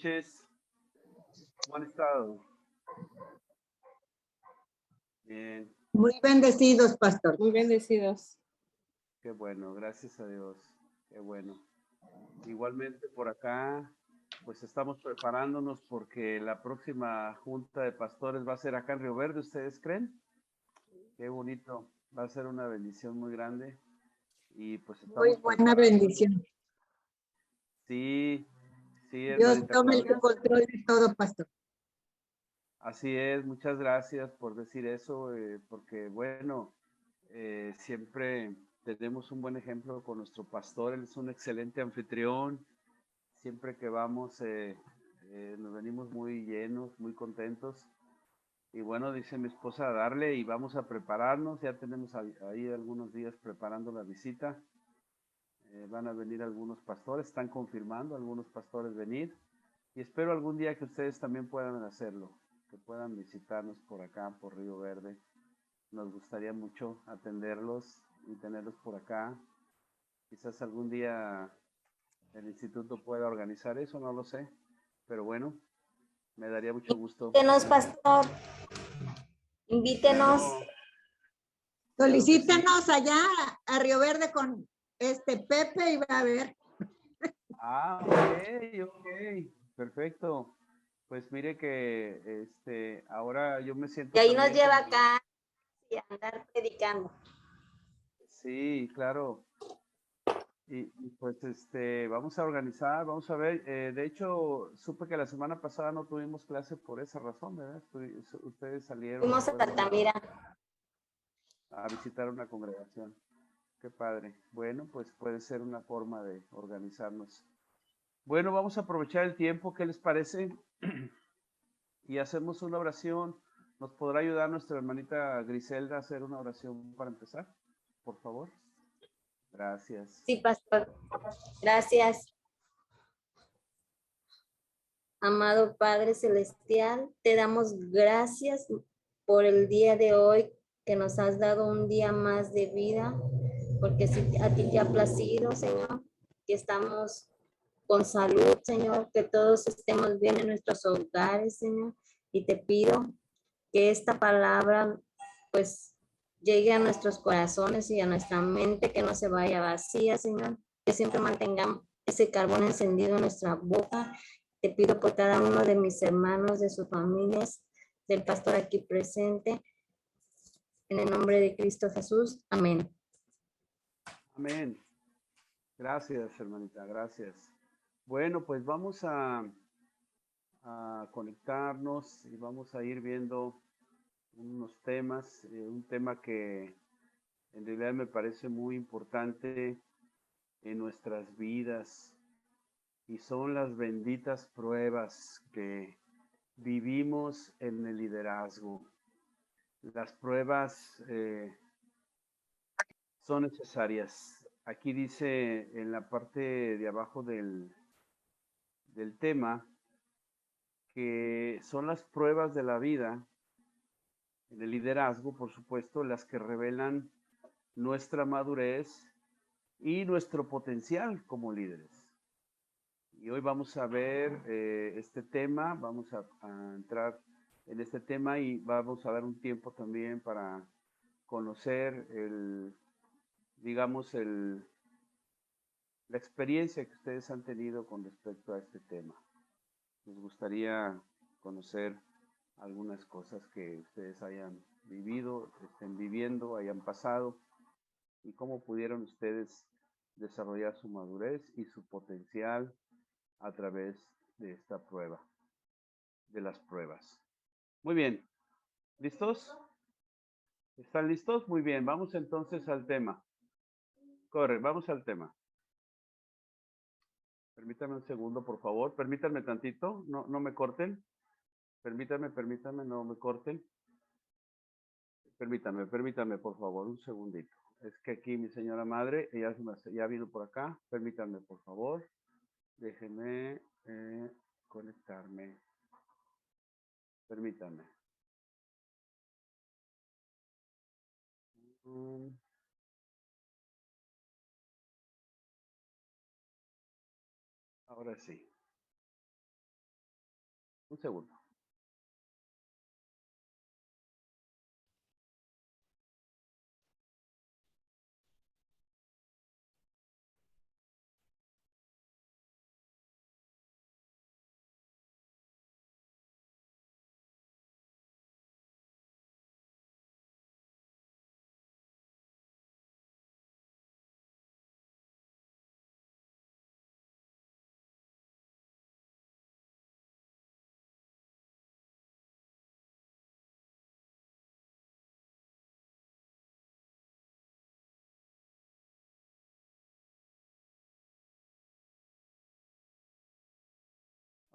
noches. ¿Cómo han estado? Bien, Muy bendecidos, pastor. Muy bendecidos. qué bueno, gracias a Dios. Qué bueno. Igualmente por acá, pues estamos preparándonos porque la próxima junta de pastores va a ser acá en Río Verde, ¿ustedes creen? Qué bonito, va a ser una bendición muy grande. Y pues Muy estamos buena preparándonos. bendición. Sí, sí, Dios hermanita tome el Claudia. control de todo, pastor. Así es, muchas gracias por decir eso, porque bueno, siempre tenemos un buen ejemplo con nuestro pastor, él es un excelente anfitrión, siempre que vamos nos venimos muy llenos, muy contentos, y bueno, dice mi esposa, darle y vamos a prepararnos, ya tenemos ahí algunos días preparando la visita, van a venir algunos pastores, están confirmando algunos pastores venir, y espero algún día que ustedes también puedan hacerlo, que puedan visitarnos por acá, por Río Verde. Nos gustaría mucho atenderlos y tenerlos por acá. Quizás algún día el instituto pueda organizar eso, no lo sé. Pero bueno, me daría mucho gusto. Invítenos, pastor. Invítenos. Claro, Solicítenos allá a Río Verde con Pepe y va a ver. Ah, ok. Perfecto. Pues mire que ahora yo me siento Y ahí nos también lleva como... acá y a andar predicando. Sí, claro. Y pues vamos a organizar, vamos a ver. De hecho, supe que la semana pasada no tuvimos clase por esa razón, ¿verdad? Ustedes salieron, Fuimos a fueron Altamira. a visitar una congregación. Qué padre. Bueno, pues puede ser una forma de organizarnos. Bueno, vamos a aprovechar el tiempo, ¿qué les parece? Y hacemos una oración. ¿Nos podrá ayudar nuestra hermanita Griselda a hacer una oración para empezar? Por favor. Gracias. Sí, pastor. Gracias. Amado Padre Celestial, te damos gracias por el día de hoy, que nos has dado un día más de vida, porque si a ti te ha placido, Señor, que estamos con salud, Señor, que todos estemos bien en nuestros hogares, Señor, y te pido que esta palabra, pues, llegue a nuestros corazones y a nuestra mente, que no se vaya vacía, Señor, que siempre mantengamos ese carbón encendido en nuestra boca. Te pido por cada uno de mis hermanos, de sus familias, del pastor aquí presente, en el nombre de Cristo Jesús. Amén. Amén. Gracias, hermanita, gracias. Bueno, pues vamos a conectarnos y vamos a ir viendo unos temas, un tema que en realidad me parece muy importante en nuestras vidas y son las benditas pruebas que vivimos en el liderazgo. Las pruebas son necesarias. Aquí dice en la parte de abajo del tema que son las pruebas de la vida, del liderazgo, por supuesto, las que revelan nuestra madurez y nuestro potencial como líderes. Y hoy vamos a ver este tema, vamos a entrar en este tema y vamos a dar un tiempo también para conocer la experiencia que ustedes han tenido con respecto a este tema. Nos gustaría conocer algunas cosas que ustedes hayan vivido, estén viviendo, hayan pasado y cómo pudieron ustedes desarrollar su madurez y su potencial a través de esta prueba, de las pruebas. Muy bien, ¿listos? ¿Están listos? Muy bien, vamos entonces al tema. Corre, vamos al tema. Permítanme un segundo, por favor. Permítanme tantito, no me corten. Permítanme, no me corten. Permítanme, por favor, un segundito. Es que aquí mi señora madre, ya vino por acá. Permítanme, por favor. Déjenme conectarme. Permítanme. Ahora sí. Un segundo.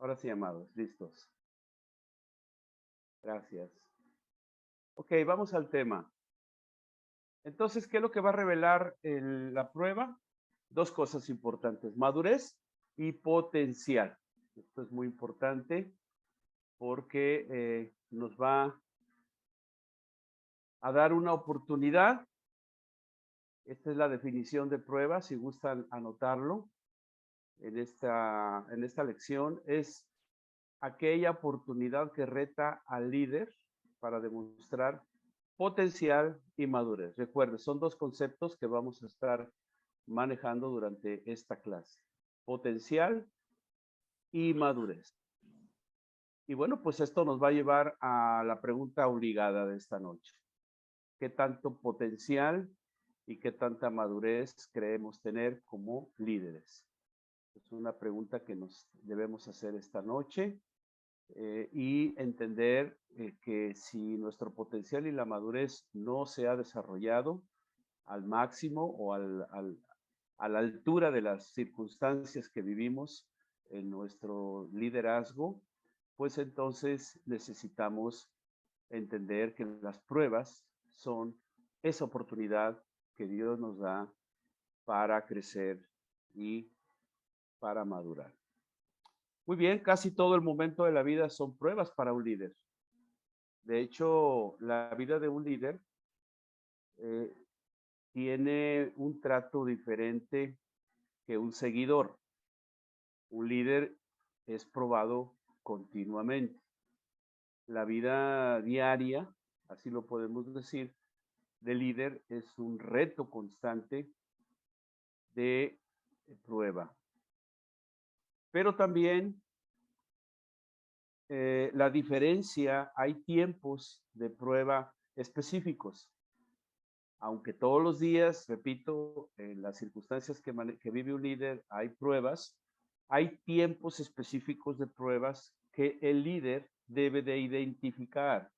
Ahora sí, amados, listos. Gracias. Ok, vamos al tema. Entonces, ¿qué es lo que va a revelar la prueba? Dos cosas importantes, madurez y potencial. Esto es muy importante porque nos va a dar una oportunidad. Esta es la definición de prueba, si gustan anotarlo en esta lección. Es aquella oportunidad que reta al líder para demostrar potencial y madurez. Recuerde, son dos conceptos que vamos a estar manejando durante esta clase. Potencial y madurez. Y bueno, pues esto nos va a llevar a la pregunta obligada de esta noche. ¿Qué tanto potencial y qué tanta madurez creemos tener como líderes? Es una pregunta que nos debemos hacer esta noche y entender que si nuestro potencial y la madurez no se ha desarrollado al máximo o a la altura de las circunstancias que vivimos en nuestro liderazgo, pues entonces necesitamos entender que las pruebas son esa oportunidad que Dios nos da para crecer y para madurar. Muy bien, casi todo el momento de la vida son pruebas para un líder. De hecho, la vida de un líder eh, tiene un trato diferente que un seguidor. Un líder es probado continuamente. La vida diaria, así lo podemos decir, de líder es un reto constante de prueba. Pero también la diferencia, hay tiempos de prueba específicos. Aunque todos los días, repito, en las circunstancias que vive un líder hay pruebas, hay tiempos específicos de pruebas que el líder debe de identificar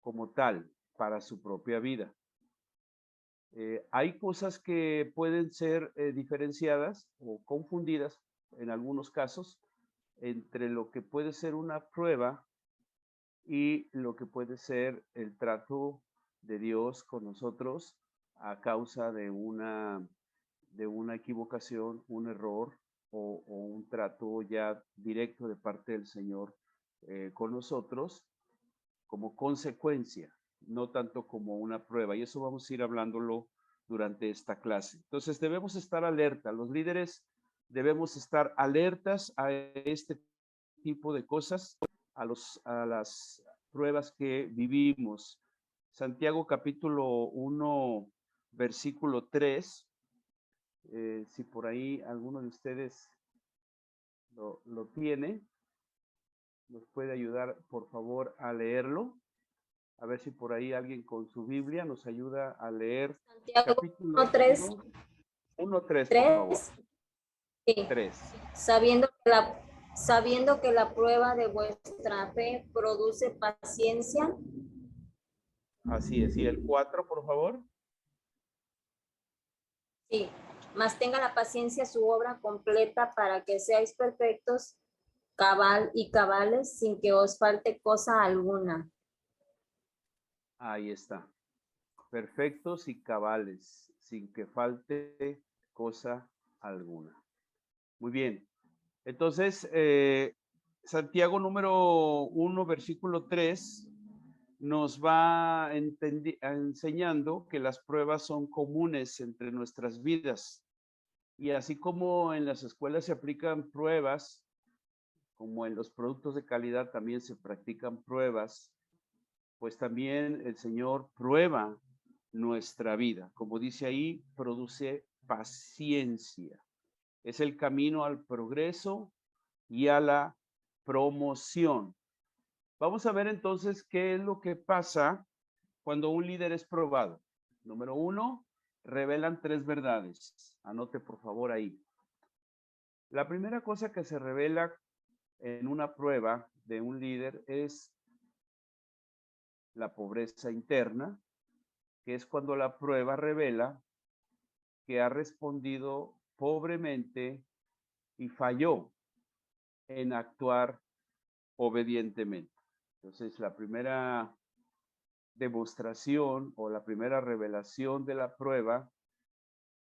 como tal para su propia vida. Hay cosas que pueden ser diferenciadas o confundidas en algunos casos entre lo que puede ser una prueba y lo que puede ser el trato de Dios con nosotros a causa de una equivocación, un error o un trato ya directo de parte del Señor con nosotros como consecuencia, no tanto como una prueba. Y eso vamos a ir hablándolo durante esta clase. Entonces debemos estar alerta. Los líderes debemos estar alertas a este tipo de cosas, a las pruebas que vivimos. Santiago capítulo 1, versículo 3. Si por ahí alguno de ustedes lo tiene, nos puede ayudar, por favor, a leerlo. A ver si por ahí alguien con su Biblia nos ayuda a leer Santiago capítulo 1:3. 1:3, por 3. favor. Sí. 3. Sabiendo que la prueba de vuestra fe produce paciencia. Así es. ¿Y el 4, por favor? Sí. Mas tenga la paciencia su obra completa para que seáis perfectos, cabales, sin que os falte cosa alguna. Ahí está. Perfectos y cabales, sin que falte cosa alguna. Muy bien. Entonces, Santiago número 1, versículo 3, nos va enseñando que las pruebas son comunes entre nuestras vidas. Y así como en las escuelas se aplican pruebas como en los productos de calidad también se practican pruebas, pues también el Señor prueba nuestra vida. Como dice ahí, produce paciencia. Es el camino al progreso y a la promoción. Vamos a ver entonces qué es lo que pasa cuando un líder es probado. Número 1, revelan 3 verdades. Anote por favor ahí. La primera cosa que se revela en una prueba de un líder es la pobreza interna, que es cuando la prueba revela que ha respondido pobremente y falló en actuar obedientemente. Entonces, la primera demostración o la primera revelación de la prueba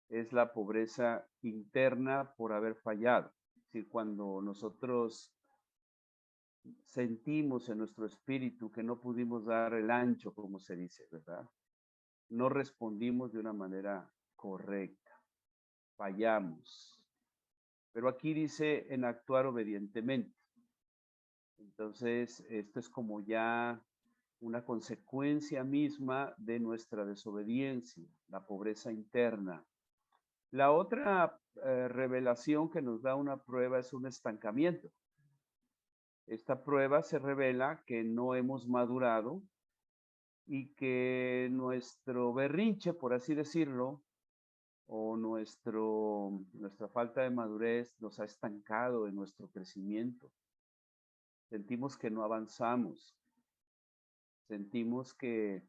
es la pobreza interna por haber fallado. Es decir, cuando nosotros sentimos en nuestro espíritu que no pudimos dar el ancho, como se dice, ¿verdad? No respondimos de una manera correcta, fallamos. Pero aquí dice en actuar obedientemente. Entonces, esto es como ya una consecuencia misma de nuestra desobediencia, la pobreza interna. La otra revelación que nos da una prueba es un estancamiento. Esta prueba se revela que no hemos madurado y que nuestro berrinche, por así decirlo, o nuestra falta de madurez nos ha estancado en nuestro crecimiento. Sentimos que no avanzamos, sentimos que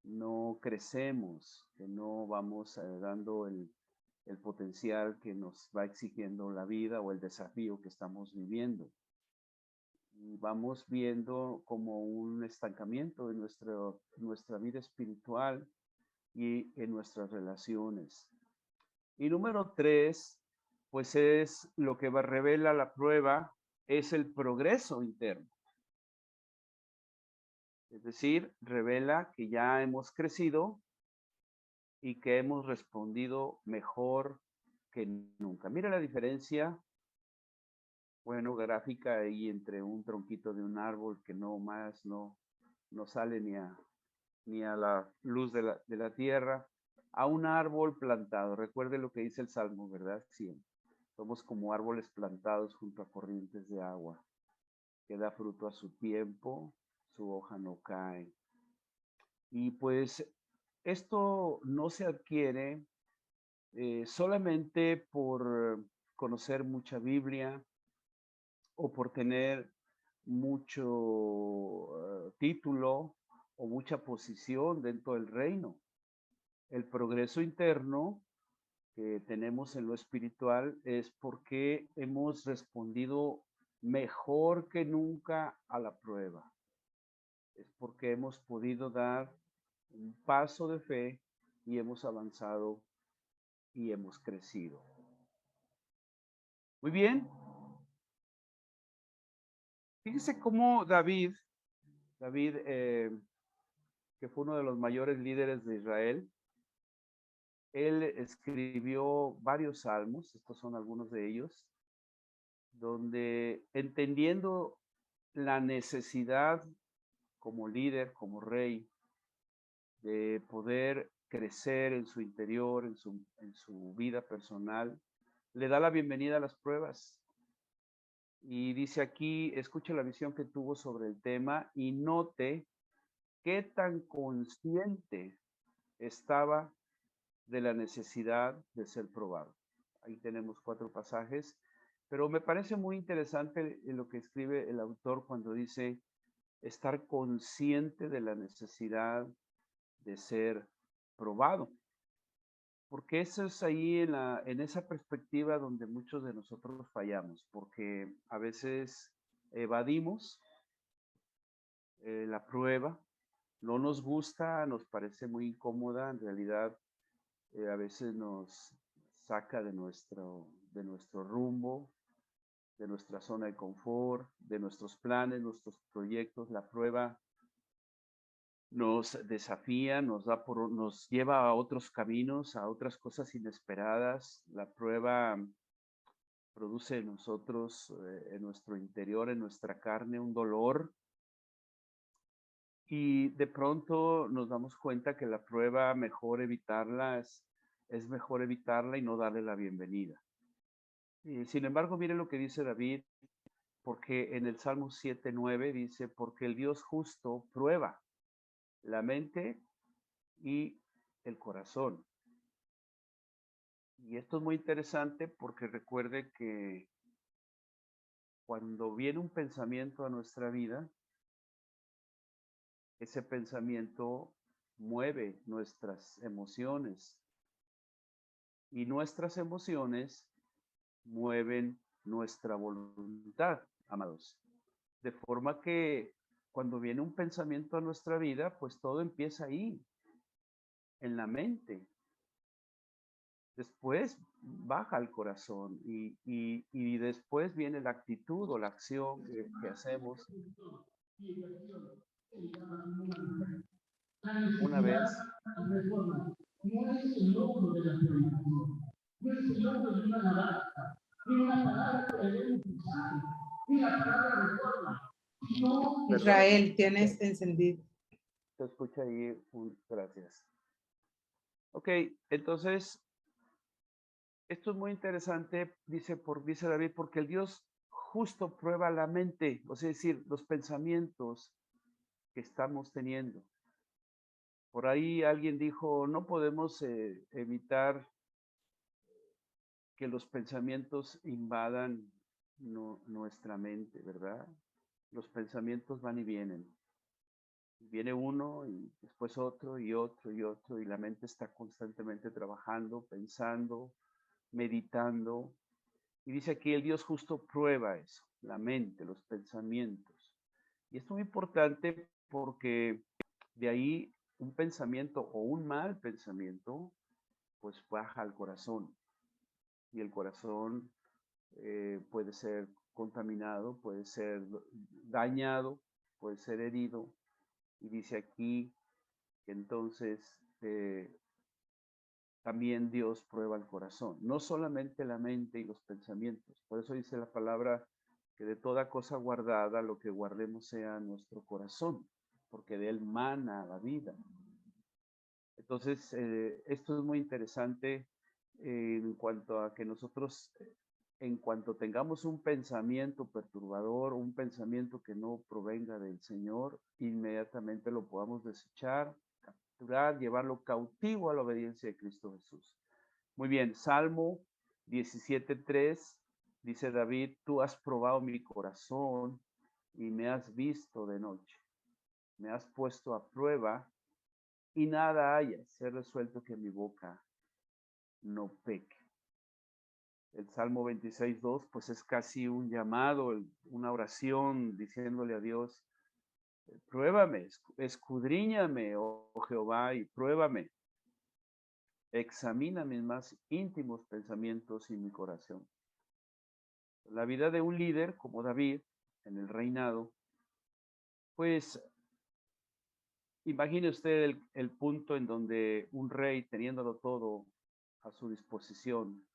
no crecemos, que no vamos dando el potencial que nos va exigiendo la vida o el desafío que estamos viviendo. Y vamos viendo como un estancamiento en nuestra vida espiritual y en nuestras relaciones. Y número 3, pues es lo que revela la prueba, es el progreso interno. Es decir, revela que ya hemos crecido y que hemos respondido mejor que nunca. Mira la diferencia, bueno, gráfica ahí entre un tronquito de un árbol que no sale ni a la luz de la tierra, a un árbol plantado. Recuerde lo que dice el Salmo, ¿verdad? Sí. Somos como árboles plantados junto a corrientes de agua, que da fruto a su tiempo, su hoja no cae. Y pues esto no se adquiere solamente por conocer mucha Biblia o por tener mucho título o mucha posición dentro del reino. El progreso interno que tenemos en lo espiritual es porque hemos respondido mejor que nunca a la prueba. Es porque hemos podido dar un paso de fe y hemos avanzado y hemos crecido. Muy bien. Fíjese cómo David, que fue uno de los mayores líderes de Israel, él escribió varios salmos, estos son algunos de ellos, donde entendiendo la necesidad como líder, como rey, de poder crecer en su interior, en su vida personal, le da la bienvenida a las pruebas. Y dice aquí, escuche la visión que tuvo sobre el tema y note qué tan consciente estaba de la necesidad de ser probado. Ahí tenemos 4 pasajes, pero me parece muy interesante lo que escribe el autor cuando dice estar consciente de la necesidad de ser probado. Porque eso es ahí en esa perspectiva donde muchos de nosotros fallamos, porque a veces evadimos la prueba, no nos gusta, nos parece muy incómoda, en realidad a veces nos saca de nuestro rumbo, de nuestra zona de confort, de nuestros planes, nuestros proyectos. La prueba nos desafía, nos lleva a otros caminos, a otras cosas inesperadas. La prueba produce en nosotros, en nuestro interior, en nuestra carne, un dolor. Y de pronto nos damos cuenta que la prueba mejor evitarla, es mejor evitarla y no darle la bienvenida. Y sin embargo, miren lo que dice David, porque en el Salmo 7:9 dice, porque el Dios justo prueba la mente y el corazón. Y esto es muy interesante porque recuerde que cuando viene un pensamiento a nuestra vida, ese pensamiento mueve nuestras emociones y nuestras emociones mueven nuestra voluntad, amados. De forma que cuando viene un pensamiento a nuestra vida, pues todo empieza ahí, en la mente. Después baja al corazón y después viene la actitud o la acción que hacemos. Una vez. No es el logro de la predicación, no es el logro de una alabanza, ni una palabra que debemos usar, ni la palabra reforma. No, Israel, tienes encendido. Se escucha ahí, gracias. Ok, entonces, esto es muy interesante, dice David, porque el Dios justo prueba la mente, o sea, es decir, los pensamientos que estamos teniendo. Por ahí alguien dijo, no podemos evitar que los pensamientos invadan nuestra mente, ¿verdad? Los pensamientos van y vienen. Viene uno y después otro y otro y otro y la mente está constantemente trabajando, pensando, meditando. Y dice aquí, el Dios justo prueba eso, la mente, los pensamientos. Y esto es muy importante porque de ahí un pensamiento o un mal pensamiento, pues baja al corazón. Y el corazón puede ser contaminado, puede ser dañado, puede ser herido. Y dice aquí que entonces también Dios prueba el corazón, no solamente la mente y los pensamientos. Por eso dice la palabra que de toda cosa guardada lo que guardemos sea nuestro corazón, porque de él mana la vida. Entonces, esto es muy interesante en cuanto a que nosotros, en cuanto tengamos un pensamiento perturbador, un pensamiento que no provenga del Señor, inmediatamente lo podamos desechar, capturar, llevarlo cautivo a la obediencia de Cristo Jesús. Muy bien, Salmo 17:3 dice David, tú has probado mi corazón y me has visto de noche. Me has puesto a prueba y nada haya, ser resuelto que mi boca no peque. El Salmo 26:2, pues es casi un llamado, una oración diciéndole a Dios, pruébame, escudriñame, oh Jehová, y pruébame. Examina mis más íntimos pensamientos y mi corazón. La vida de un líder como David en el reinado, pues imagine usted el punto en donde un rey, teniéndolo todo a su disposición,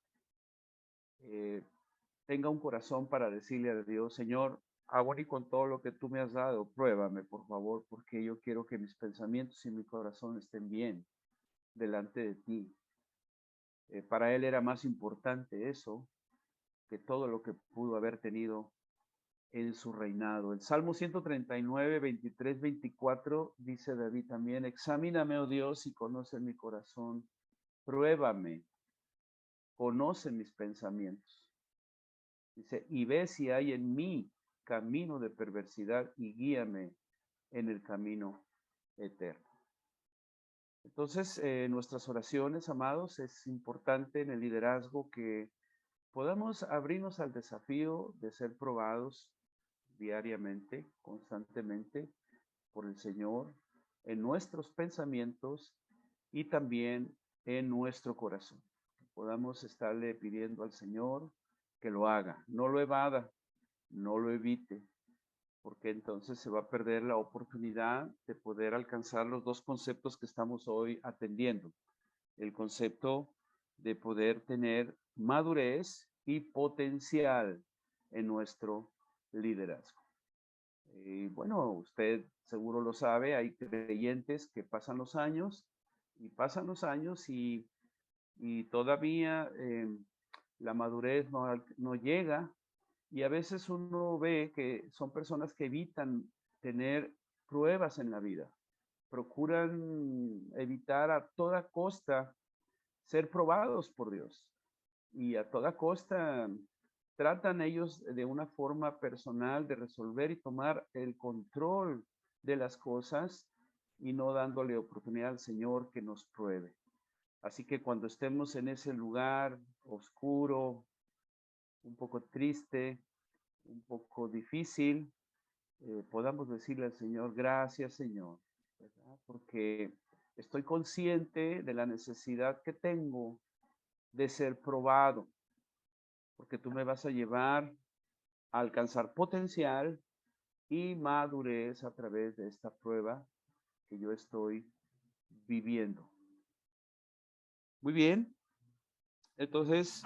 tenga un corazón para decirle a Dios, Señor, aún y con todo lo que tú me has dado, pruébame, por favor, porque yo quiero que mis pensamientos y mi corazón estén bien delante de ti. Para él era más importante eso que todo lo que pudo haber tenido en su reinado. El Salmo 139, 23, 24 dice David también, examíname, oh Dios, y conoce mi corazón, pruébame, conoce mis pensamientos. Dice, y ve si hay en mí camino de perversidad y guíame en el camino eterno. Entonces, en nuestras oraciones, amados, es importante en el liderazgo que podamos abrirnos al desafío de ser probados diariamente, constantemente por el Señor en nuestros pensamientos y también en nuestro corazón. Podamos estarle pidiendo al Señor que lo haga, no lo evada, no lo evite, porque entonces se va a perder la oportunidad de poder alcanzar los dos conceptos que estamos hoy atendiendo. El concepto de poder tener madurez y potencial en nuestro liderazgo. Y bueno, usted seguro lo sabe, hay creyentes que pasan los años y todavía la madurez no llega, y a veces uno ve que son personas que evitan tener pruebas en la vida, procuran evitar a toda costa ser probados por Dios, y a toda costa tratan ellos de una forma personal de resolver y tomar el control de las cosas y no dándole oportunidad al Señor que nos pruebe. Así que cuando estemos en ese lugar oscuro, un poco triste, un poco difícil, podamos decirle al Señor, gracias Señor, ¿verdad? Porque estoy consciente de la necesidad que tengo de ser probado, porque tú me vas a llevar a alcanzar potencial y madurez a través de esta prueba que yo estoy viviendo. Muy bien, entonces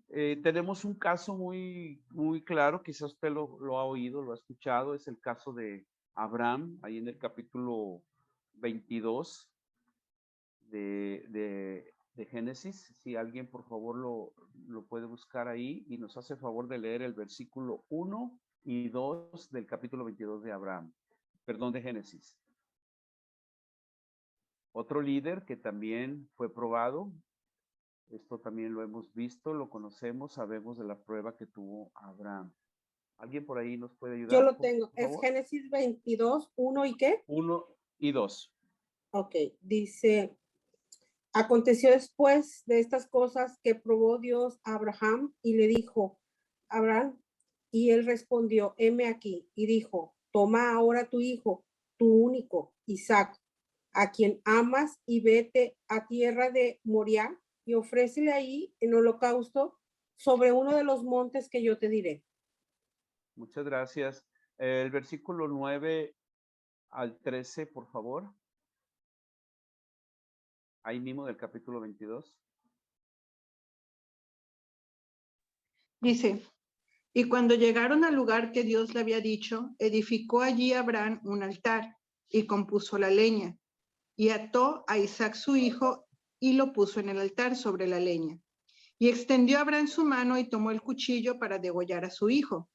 tenemos un caso muy claro, quizás usted lo ha oído, lo ha escuchado, es el caso de Abraham, ahí en el capítulo 22 de Génesis. Si alguien por favor lo puede buscar ahí y nos hace favor de leer el versículo 1 y 2 del capítulo 22 de Abraham, perdón, de Génesis. Otro líder que también fue probado, esto también lo hemos visto, lo conocemos, sabemos de la prueba que tuvo Abraham. ¿Alguien por ahí nos puede ayudar? Yo lo tengo. Por Es favor? Génesis 22, 1 y qué. 1 y 2. Ok, dice, aconteció después de estas cosas que probó Dios a Abraham y le dijo, Abraham, y él respondió, heme aquí, y dijo, toma ahora tu hijo, tu único, Isaac, a quien amas, y vete a tierra de Moriah y ofrécele ahí en holocausto sobre uno de los montes que yo te diré. Muchas gracias. El versículo 9 al 13, por favor. Ahí mismo del capítulo 22. Dice, y cuando llegaron al lugar que Dios le había dicho, edificó allí Abraham un altar y compuso la leña, y ató a Isaac su hijo y lo puso en el altar sobre la leña. Y extendió Abraham su mano y tomó el cuchillo para degollar a su hijo.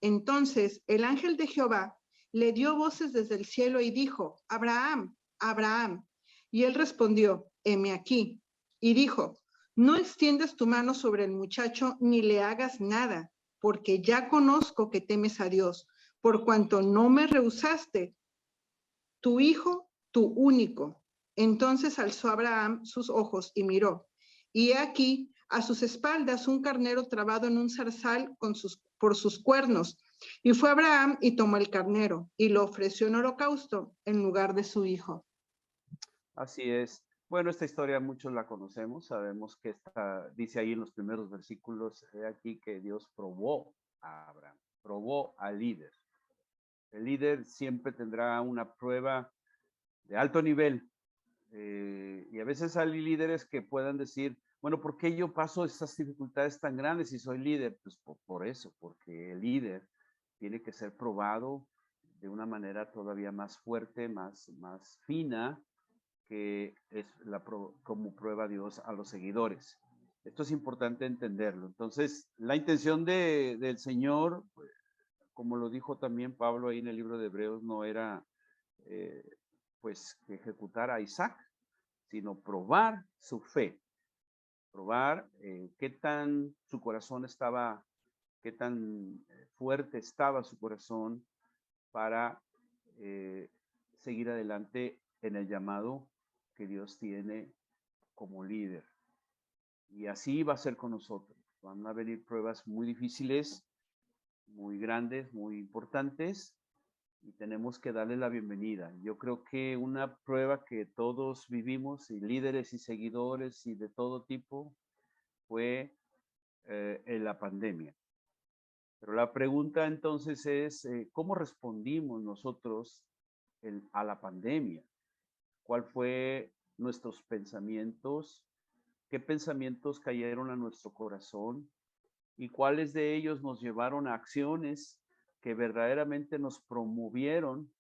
Entonces el ángel de Jehová le dio voces desde el cielo y dijo, Abraham, Abraham. Y él respondió, heme aquí. Y dijo, no extiendas tu mano sobre el muchacho ni le hagas nada, porque ya conozco que temes a Dios, por cuanto no me rehusaste tu hijo, tu único. Entonces alzó Abraham sus ojos y miró, y he aquí a sus espaldas un carnero trabado en un zarzal por sus cuernos. Y fue Abraham y tomó el carnero y lo ofreció en holocausto en lugar de su hijo. Así es. Bueno, esta historia muchos la conocemos, sabemos que dice ahí en los primeros versículos, aquí que Dios probó a Abraham, probó al líder. El líder siempre tendrá una prueba de alto nivel, y a veces hay líderes que puedan decir, bueno, ¿por qué yo paso estas dificultades tan grandes si soy líder? Pues por eso, porque el líder tiene que ser probado de una manera todavía más fuerte, más fina, que es como prueba Dios a los seguidores. Esto es importante entenderlo. Entonces, la intención del Señor, pues, como lo dijo también Pablo ahí en el libro de Hebreos, no era pues que ejecutara a Isaac, sino probar su fe, probar qué tan su corazón estaba, qué tan fuerte estaba su corazón para seguir adelante en el llamado que Dios tiene como líder. Y así va a ser con nosotros. Van a venir pruebas muy difíciles, muy grandes, muy importantes, y tenemos que darle la bienvenida. Yo creo que una prueba que todos vivimos, y líderes y seguidores y de todo tipo, fue en la pandemia. Pero la pregunta entonces es, ¿cómo respondimos nosotros a la pandemia? ¿Cuál fue nuestros pensamientos? ¿Qué pensamientos cayeron a nuestro corazón? y cuáles de ellos nos llevaron a acciones que verdaderamente nos promovieron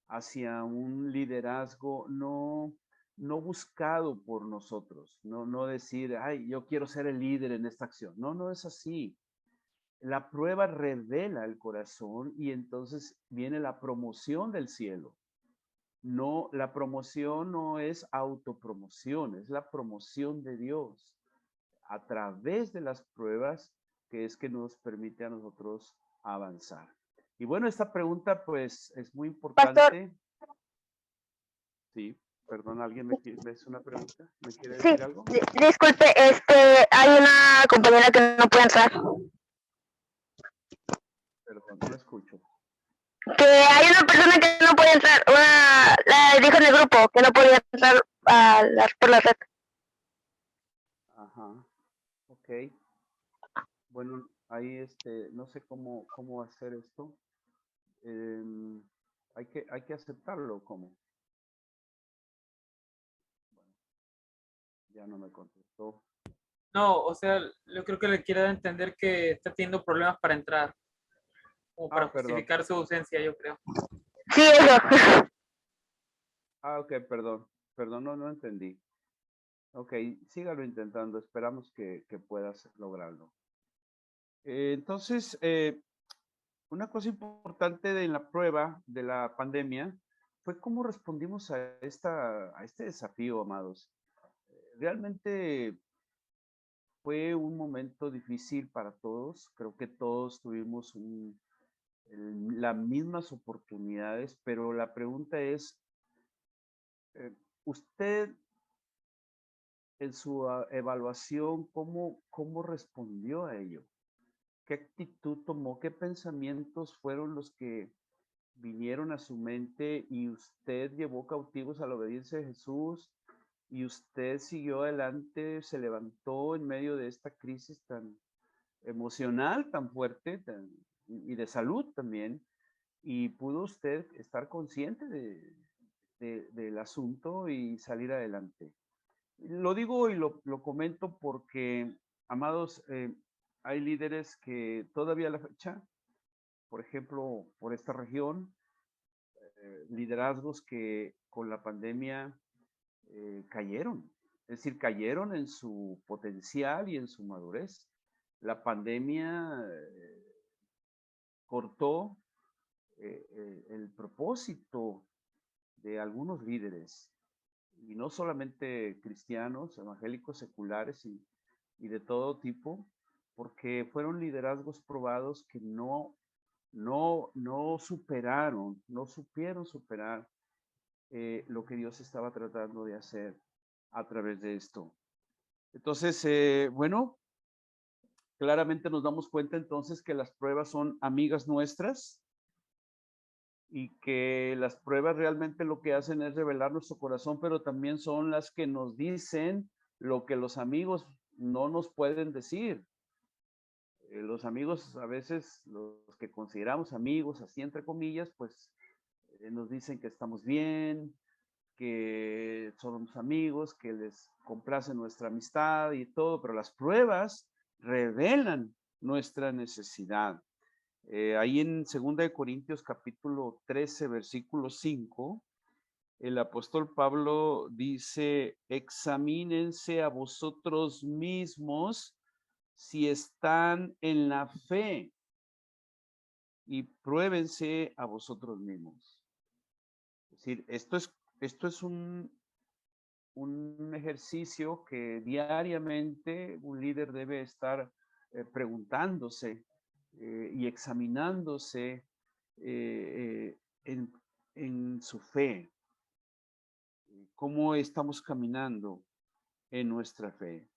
hacia un liderazgo no buscado por nosotros, no decir, ay, yo quiero ser el líder en esta acción. No es así. La prueba revela el corazón y entonces viene la promoción del cielo. No, la promoción no es autopromoción, es la promoción de Dios a través de las pruebas, que es que nos permite a nosotros avanzar. Y bueno, esta pregunta pues es muy importante. Pastor. Sí, perdón, ¿alguien me hace una pregunta? ¿Me quiere Sí, decir algo? disculpe, hay una compañera que no puede entrar. Perdón, no escucho. Que hay una persona que no puede entrar, la dijo en el grupo que no podía entrar por la red. Ajá, ok. Bueno, ahí no sé cómo hacer esto. Hay que aceptarlo, ¿cómo? Bueno, ya no me contestó. No, o sea, yo creo que le quiero entender que está teniendo problemas para entrar, o para perdón. justificar su ausencia, yo creo. Sí, eso. Ok, perdón, no entendí. Ok, sígalo intentando, esperamos que puedas lograrlo. Entonces, una cosa importante de la prueba de la pandemia fue cómo respondimos a este desafío, amados. Realmente fue un momento difícil para todos. Creo que todos tuvimos las mismas oportunidades, pero la pregunta es, usted en su evaluación, ¿cómo respondió a ello? ¿Qué actitud tomó? ¿Qué pensamientos fueron los que vinieron a su mente y usted llevó cautivos a la obediencia de Jesús y usted siguió adelante, se levantó en medio de esta crisis tan emocional, tan fuerte y de salud también, y pudo usted estar consciente del asunto y salir adelante? Lo digo y lo comento porque, amados, hay líderes que todavía a la fecha, por ejemplo, por esta región, liderazgos que con la pandemia cayeron, es decir, cayeron en su potencial y en su madurez. La pandemia cortó el propósito de algunos líderes, y no solamente cristianos, evangélicos, seculares y de todo tipo, porque fueron liderazgos probados que no superaron, no supieron superar lo que Dios estaba tratando de hacer a través de esto. Entonces, bueno, claramente nos damos cuenta entonces que las pruebas son amigas nuestras y que las pruebas realmente lo que hacen es revelar nuestro corazón, pero también son las que nos dicen lo que los amigos no nos pueden decir. Los amigos, a veces, los que consideramos amigos, así entre comillas, pues nos dicen que estamos bien, que somos amigos, que les complace nuestra amistad y todo, pero las pruebas revelan nuestra necesidad. Ahí en 2 Corintios capítulo 13, versículo 5, el apóstol Pablo dice, examínense a vosotros mismos si están en la fe y pruébense a vosotros mismos. Es decir, esto es un ejercicio que diariamente un líder debe estar preguntándose y examinándose en su fe. ¿Cómo estamos caminando en nuestra fe?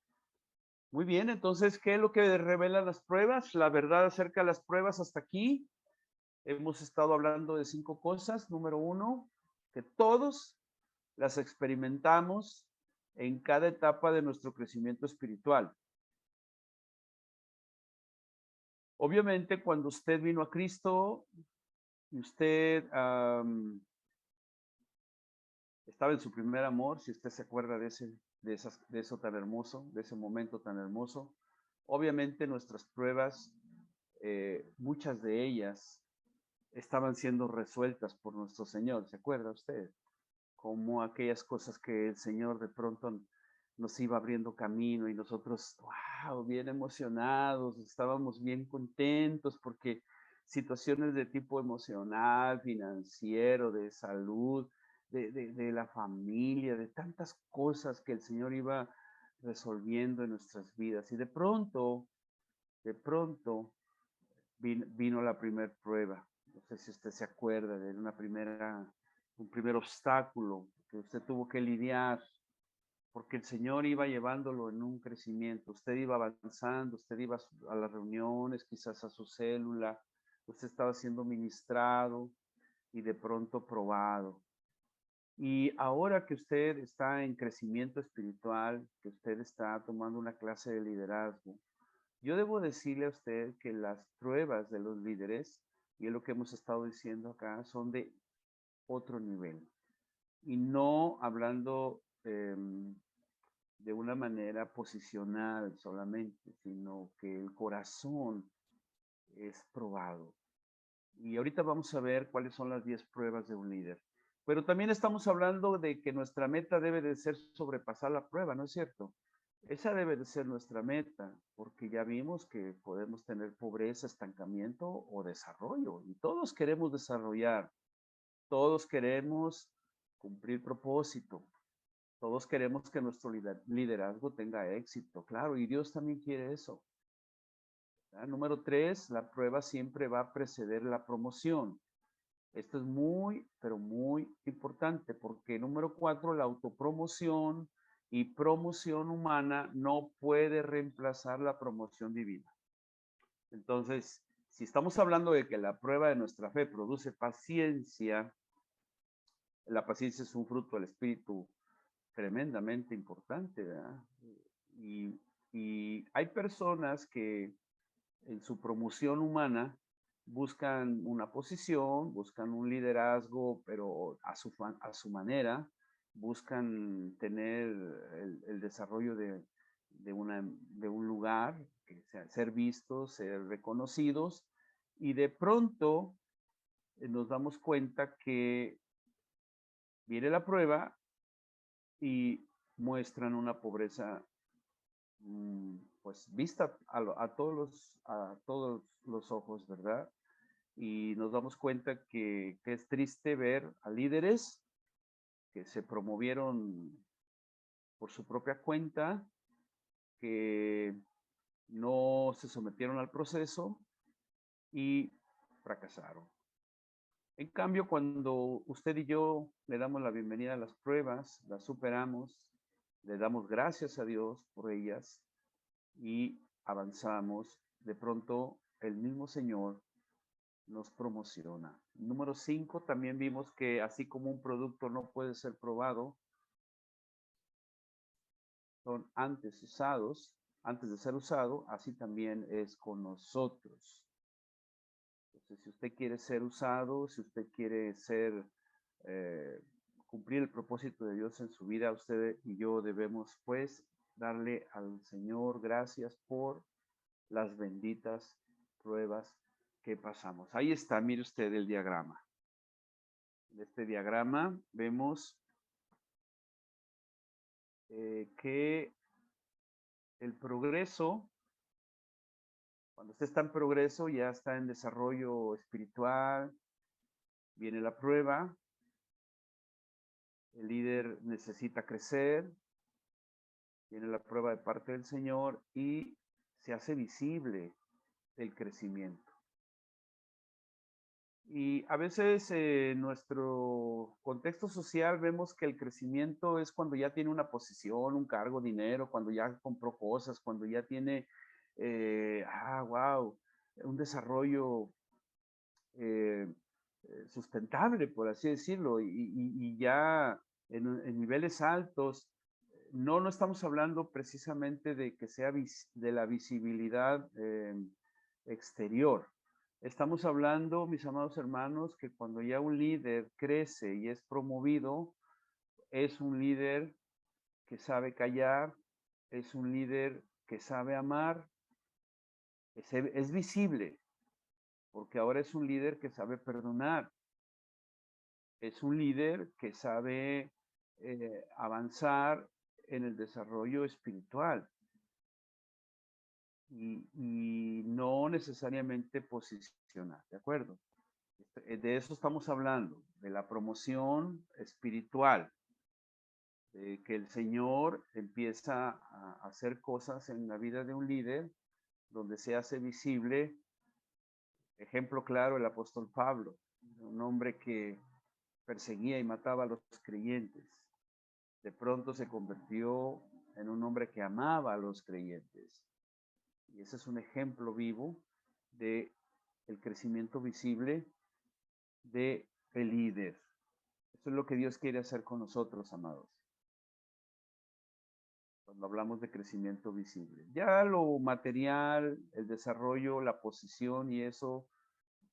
Muy bien, entonces, ¿qué es lo que revelan las pruebas? La verdad acerca de las pruebas hasta aquí. Hemos estado hablando de 5 cosas. Número 1, que todos las experimentamos en cada etapa de nuestro crecimiento espiritual. Obviamente, cuando usted vino a Cristo y usted estaba en su primer amor, si usted se acuerda de eso tan hermoso, de ese momento tan hermoso, Obviamente nuestras pruebas, muchas de ellas estaban siendo resueltas por nuestro Señor, ¿se acuerda usted? Como aquellas cosas que el Señor de pronto nos iba abriendo camino y nosotros, wow, bien emocionados, estábamos bien contentos porque situaciones de tipo emocional, financiero, de salud, de la familia, de tantas cosas que el Señor iba resolviendo en nuestras vidas. Y de pronto vino la primera prueba. No sé si usted se acuerda de un primer obstáculo que usted tuvo que lidiar, porque el Señor iba llevándolo en un crecimiento. Usted iba avanzando, usted iba a las reuniones, quizás a su célula, usted estaba siendo ministrado y de pronto probado. Y ahora que usted está en crecimiento espiritual, que usted está tomando una clase de liderazgo, yo debo decirle a usted que las pruebas de los líderes, y es lo que hemos estado diciendo acá, son de otro nivel. Y no hablando de una manera posicional solamente, sino que el corazón es probado. Y ahorita vamos a ver cuáles son las 10 pruebas de un líder. Pero también estamos hablando de que nuestra meta debe de ser sobrepasar la prueba, ¿no es cierto? Esa debe de ser nuestra meta, porque ya vimos que podemos tener pobreza, estancamiento o desarrollo. Y todos queremos desarrollar, todos queremos cumplir propósito, todos queremos que nuestro liderazgo tenga éxito, claro, y Dios también quiere eso. Número 3, la prueba siempre va a preceder la promoción. Esto es muy, pero muy importante porque número 4, la autopromoción y promoción humana no puede reemplazar la promoción divina. Entonces, si estamos hablando de que la prueba de nuestra fe produce paciencia, la paciencia es un fruto del Espíritu tremendamente importante, ¿verdad? Y hay personas que en su promoción humana buscan una posición, buscan un liderazgo, pero a su manera, buscan tener el desarrollo de un lugar, ser vistos, ser reconocidos, y de pronto nos damos cuenta que viene la prueba y muestran una pobreza pues vista a todos los ojos, ¿verdad? Y nos damos cuenta que es triste ver a líderes que se promovieron por su propia cuenta, que no se sometieron al proceso y fracasaron. En cambio, cuando usted y yo le damos la bienvenida a las pruebas, las superamos, le damos gracias a Dios por ellas y avanzamos, de pronto el mismo Señor nos promociona. Número 5, también vimos que así como un producto no puede ser probado, son antes de ser usado, así también es con nosotros. Entonces, si usted quiere ser usado, si usted quiere cumplir el propósito de Dios en su vida, usted y yo debemos pues darle al Señor gracias por las benditas pruebas que pasamos. Ahí está, mire usted el diagrama. En este diagrama vemos que el progreso, cuando usted está en progreso, ya está en desarrollo espiritual, viene la prueba, el líder necesita crecer, viene la prueba de parte del Señor y se hace visible el crecimiento. Y a veces en nuestro contexto social vemos que el crecimiento es cuando ya tiene una posición, un cargo, dinero, cuando ya compró cosas, cuando ya tiene, wow, un desarrollo sustentable, por así decirlo, y ya en niveles altos. No estamos hablando precisamente de que sea de la visibilidad exterior. Estamos hablando, mis amados hermanos, que cuando ya un líder crece y es promovido, es un líder que sabe callar, es un líder que sabe amar, es visible, porque ahora es un líder que sabe perdonar, es un líder que sabe avanzar en el desarrollo espiritual y no necesariamente posicionar, ¿de acuerdo? De eso estamos hablando, de la promoción espiritual, de que el Señor empieza a hacer cosas en la vida de un líder donde se hace visible. Ejemplo claro, el apóstol Pablo, un hombre que perseguía y mataba a los creyentes. De pronto se convirtió en un hombre que amaba a los creyentes. Y ese es un ejemplo vivo de el crecimiento visible de el líder. Eso es lo que Dios quiere hacer con nosotros, amados. Cuando hablamos de crecimiento visible. Ya lo material, el desarrollo, la posición y eso,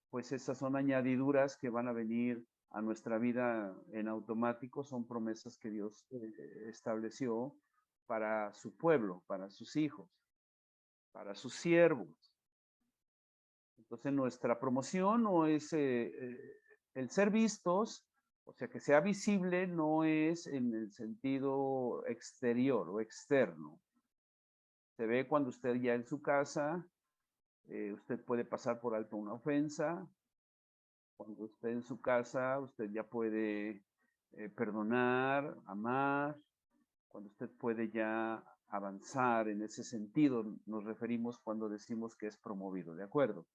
pues esas son añadiduras que van a venir a nuestra vida en automático, son promesas que Dios estableció para su pueblo, para sus hijos, para sus siervos. Entonces nuestra promoción no es el ser vistos, o sea, que sea visible no es en el sentido exterior o externo. Se ve cuando usted ya en su casa, usted puede pasar por alto una ofensa. Cuando usted en su casa, usted ya puede perdonar, amar. Cuando usted puede ya avanzar en ese sentido, nos referimos cuando decimos que es promovido, ¿de acuerdo?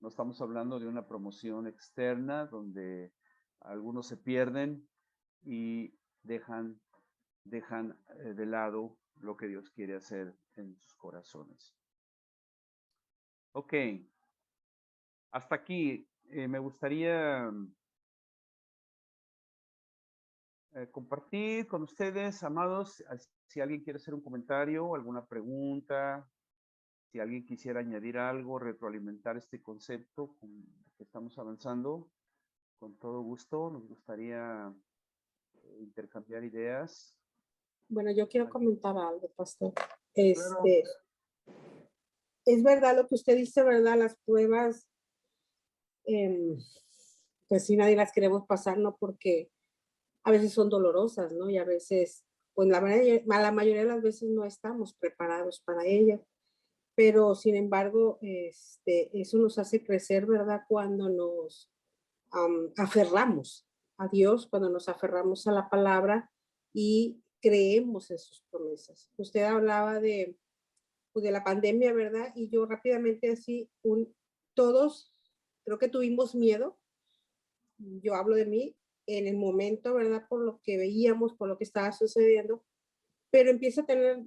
No estamos hablando de una promoción externa donde algunos se pierden y dejan de lado lo que Dios quiere hacer en sus corazones. Ok, hasta aquí me gustaría compartir con ustedes, amados, si alguien quiere hacer un comentario, alguna pregunta, si alguien quisiera añadir algo, retroalimentar este concepto que estamos avanzando, con todo gusto, nos gustaría intercambiar ideas. Bueno, yo quiero comentar algo, pastor. Claro. Es verdad lo que usted dice, ¿verdad? Las pruebas, pues sí, nadie las queremos pasar, ¿no? Porque a veces son dolorosas, ¿no? Y a veces, pues la mayoría de las veces no estamos preparados para ellas. Pero sin embargo, eso nos hace crecer, ¿verdad? Cuando nos aferramos a Dios, cuando nos aferramos a la palabra y creemos en sus promesas. Usted hablaba pues, de la pandemia, ¿verdad? Y yo rápidamente así, todos creo que tuvimos miedo. Yo hablo de mí en el momento, ¿verdad? Por lo que veíamos, por lo que estaba sucediendo, pero empieza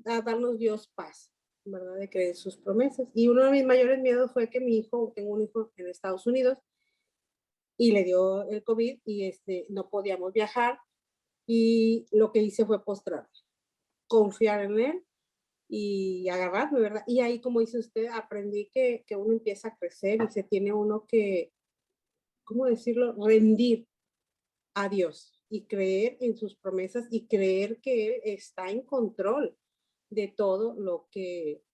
a darnos Dios paz, ¿verdad? De creer sus promesas. Y uno de mis mayores miedos fue que tengo un hijo en Estados Unidos y le dio el COVID y no podíamos viajar y lo que hice fue postrarme, confiar en él y agarrarme, ¿verdad? Y ahí, como dice usted, aprendí que uno empieza a crecer y se tiene uno que, ¿cómo decirlo? Rendir a Dios y creer en sus promesas y creer que Él está en control de todo lo que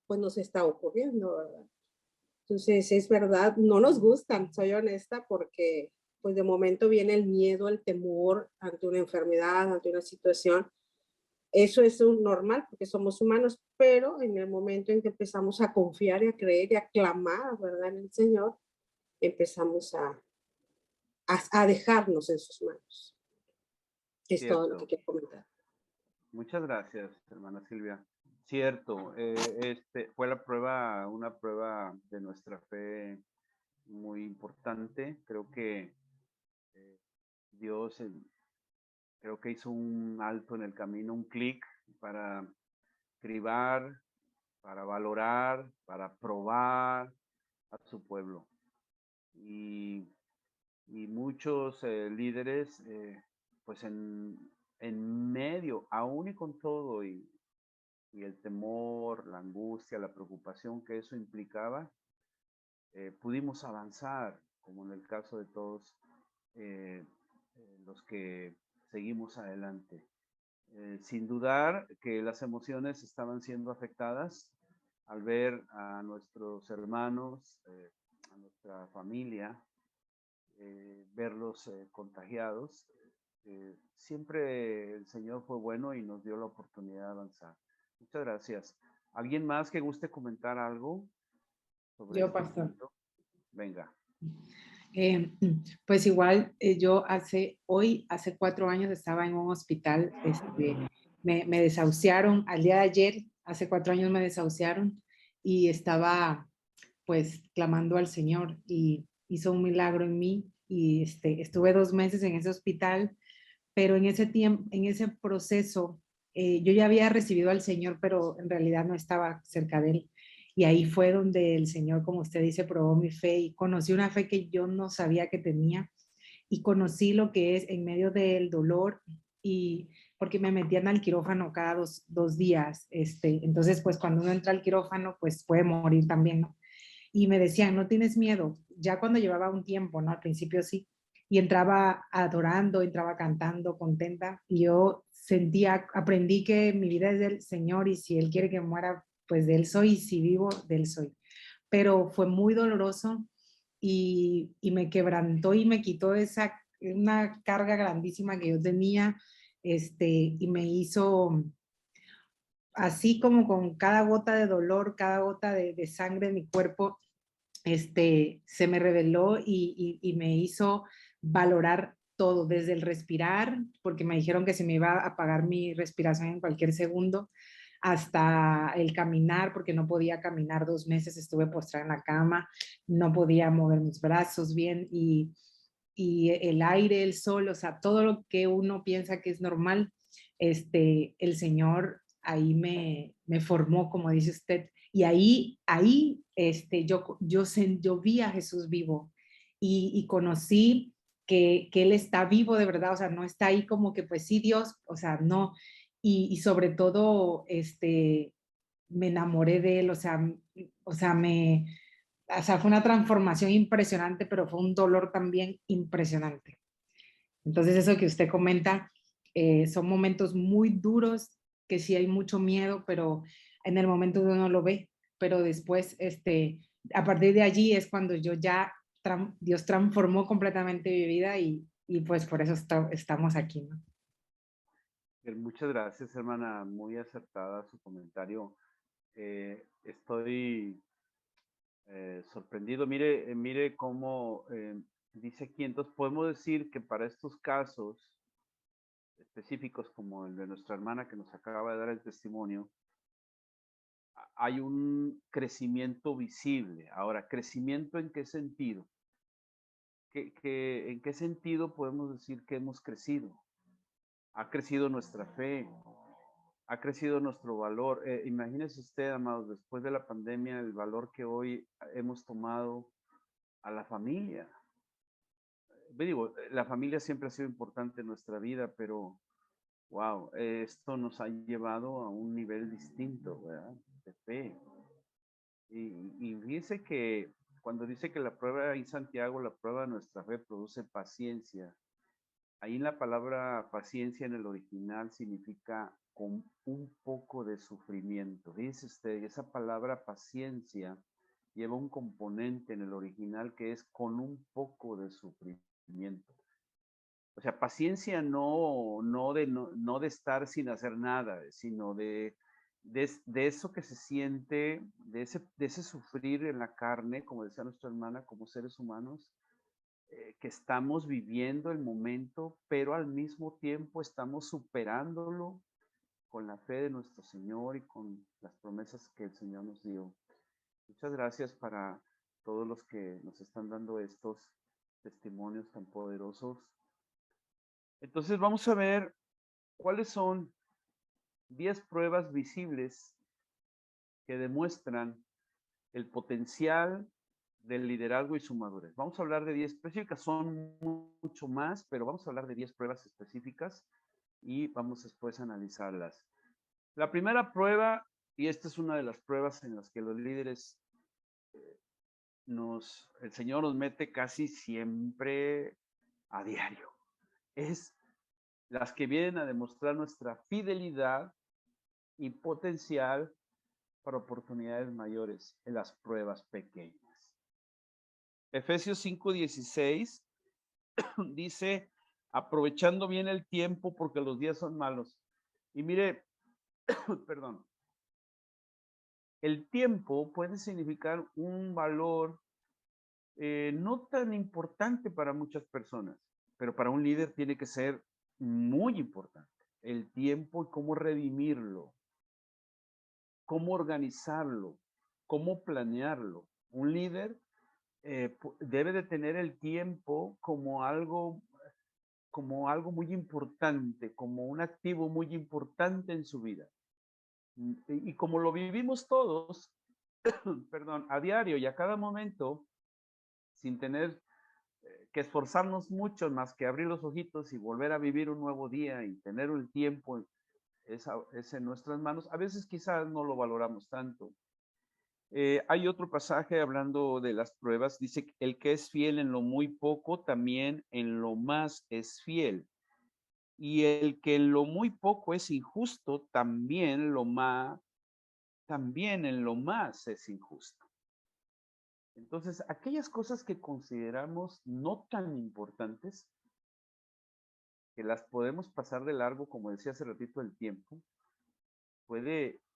pues nos está ocurriendo, ¿verdad? Entonces, es verdad, no nos gustan, soy honesta, porque pues de momento viene el miedo, el temor ante una enfermedad, ante una situación. Eso es normal porque somos humanos, pero en el momento en que empezamos a confiar y a creer y a clamar, ¿verdad? En el Señor, empezamos a dejarnos en sus manos. Es Cierto. todo lo que quiero comentar. Muchas gracias, hermana Silvia. Cierto, fue una prueba de nuestra fe muy importante. Creo que Dios creo que hizo un alto en el camino, un clic para cribar, para valorar, para probar a su pueblo. Y muchos líderes, pues en medio, aún y con todo, y el temor, la angustia, la preocupación que eso implicaba, pudimos avanzar, como en el caso de todos los que seguimos adelante. Sin dudar que las emociones estaban siendo afectadas, al ver a nuestros hermanos, a nuestra familia, verlos contagiados. Siempre el Señor fue bueno y nos dio la oportunidad de avanzar. Muchas gracias. ¿Alguien más que guste comentar algo sobre Yo, este pastor. punto? Venga. Pues igual, yo hace 4 años estaba en un hospital, me desahuciaron, al día de ayer, hace 4 años me desahuciaron y estaba pues clamando al Señor y hizo un milagro en mí y estuve 2 meses en ese hospital, pero en ese tiempo, en ese proceso, yo ya había recibido al Señor, pero en realidad no estaba cerca de Él. Y ahí fue donde el Señor, como usted dice, probó mi fe y conocí una fe que yo no sabía que tenía y conocí lo que es en medio del dolor y porque me metían al quirófano cada dos días. Entonces, pues cuando uno entra al quirófano, pues puede morir también, ¿no? Y me decían, no tienes miedo. Ya cuando llevaba un tiempo, ¿no? Al principio sí. Y entraba adorando, entraba cantando, contenta. Y yo sentía, aprendí que mi vida es del Señor y si Él quiere que muera, pues de Él soy y si vivo, de Él soy. Pero fue muy doloroso y me quebrantó y me quitó una carga grandísima que yo tenía y me hizo así como con cada gota de dolor, cada gota de sangre en mi cuerpo, se me reveló y me hizo valorar todo, desde el respirar, porque me dijeron que se me iba a apagar mi respiración en cualquier segundo, hasta el caminar, porque no podía caminar 2 meses, estuve postrada en la cama, no podía mover mis brazos bien y el aire, el sol, o sea, todo lo que uno piensa que es normal, el Señor ahí me formó, como dice usted, y ahí yo vi a Jesús vivo y conocí que Él está vivo de verdad, o sea, no está ahí como que pues sí, Dios, o sea, no, y sobre todo, me enamoré de Él, fue una transformación impresionante, pero fue un dolor también impresionante. Entonces, eso que usted comenta, son momentos muy duros, que sí hay mucho miedo, pero en el momento uno lo ve, pero después, a partir de allí es cuando Dios transformó completamente mi vida y pues por eso estamos aquí, ¿no? Muchas gracias, hermana. Muy acertada su comentario. Estoy sorprendido. Mire cómo dice aquí. Entonces, podemos decir que para estos casos específicos, como el de nuestra hermana que nos acaba de dar el testimonio, hay un crecimiento visible. Ahora, ¿crecimiento en qué sentido? ¿En qué sentido podemos decir que hemos crecido? Ha crecido nuestra fe, ha crecido nuestro valor. Imagínese usted, amados, después de la pandemia, el valor que hoy hemos tomado a la familia. Digo, la familia siempre ha sido importante en nuestra vida, pero wow, esto nos ha llevado a un nivel distinto, ¿verdad? De fe. Y fíjese que cuando dice que la prueba en Santiago, la prueba de nuestra fe produce paciencia. Ahí la palabra paciencia en el original significa con un poco de sufrimiento. Fíjese usted, esa palabra paciencia lleva un componente en el original que es con un poco de sufrimiento. O sea, paciencia no de estar sin hacer nada, sino de eso que se siente, de ese sufrir en la carne, como decía nuestra hermana, como seres humanos, que estamos viviendo el momento, pero al mismo tiempo estamos superándolo con la fe de nuestro Señor y con las promesas que el Señor nos dio. Muchas gracias para todos los que nos están dando estos testimonios tan poderosos. Entonces vamos a ver cuáles son 10 pruebas visibles que demuestran el potencial del liderazgo y su madurez. Vamos a hablar de 10 específicas, son mucho más, pero vamos a hablar de 10 pruebas específicas y vamos después a analizarlas. La primera prueba, y esta es una de las pruebas en las que los líderes, el Señor nos mete casi siempre a diario, es las que vienen a demostrar nuestra fidelidad y potencial para oportunidades mayores en las pruebas pequeñas. Efesios 5:16 dice, aprovechando bien el tiempo porque los días son malos. Y mire, perdón, el tiempo puede significar un valor no tan importante para muchas personas, pero para un líder tiene que ser muy importante. El tiempo y cómo redimirlo, cómo organizarlo, cómo planearlo. Un líder debe de tener el tiempo como algo muy importante, como un activo muy importante en su vida. Y como lo vivimos todos, perdón, a diario y a cada momento, sin tener que esforzarnos mucho más que abrir los ojitos y volver a vivir un nuevo día y tener el tiempo es en nuestras manos, a veces quizás no lo valoramos tanto. Hay otro pasaje hablando de las pruebas, dice, el que es fiel en lo muy poco, también en lo más es fiel. Y el que en lo muy poco es injusto, también en lo más es injusto. Entonces, aquellas cosas que consideramos no tan importantes, que las podemos pasar de largo, como decía hace ratito, el tiempo,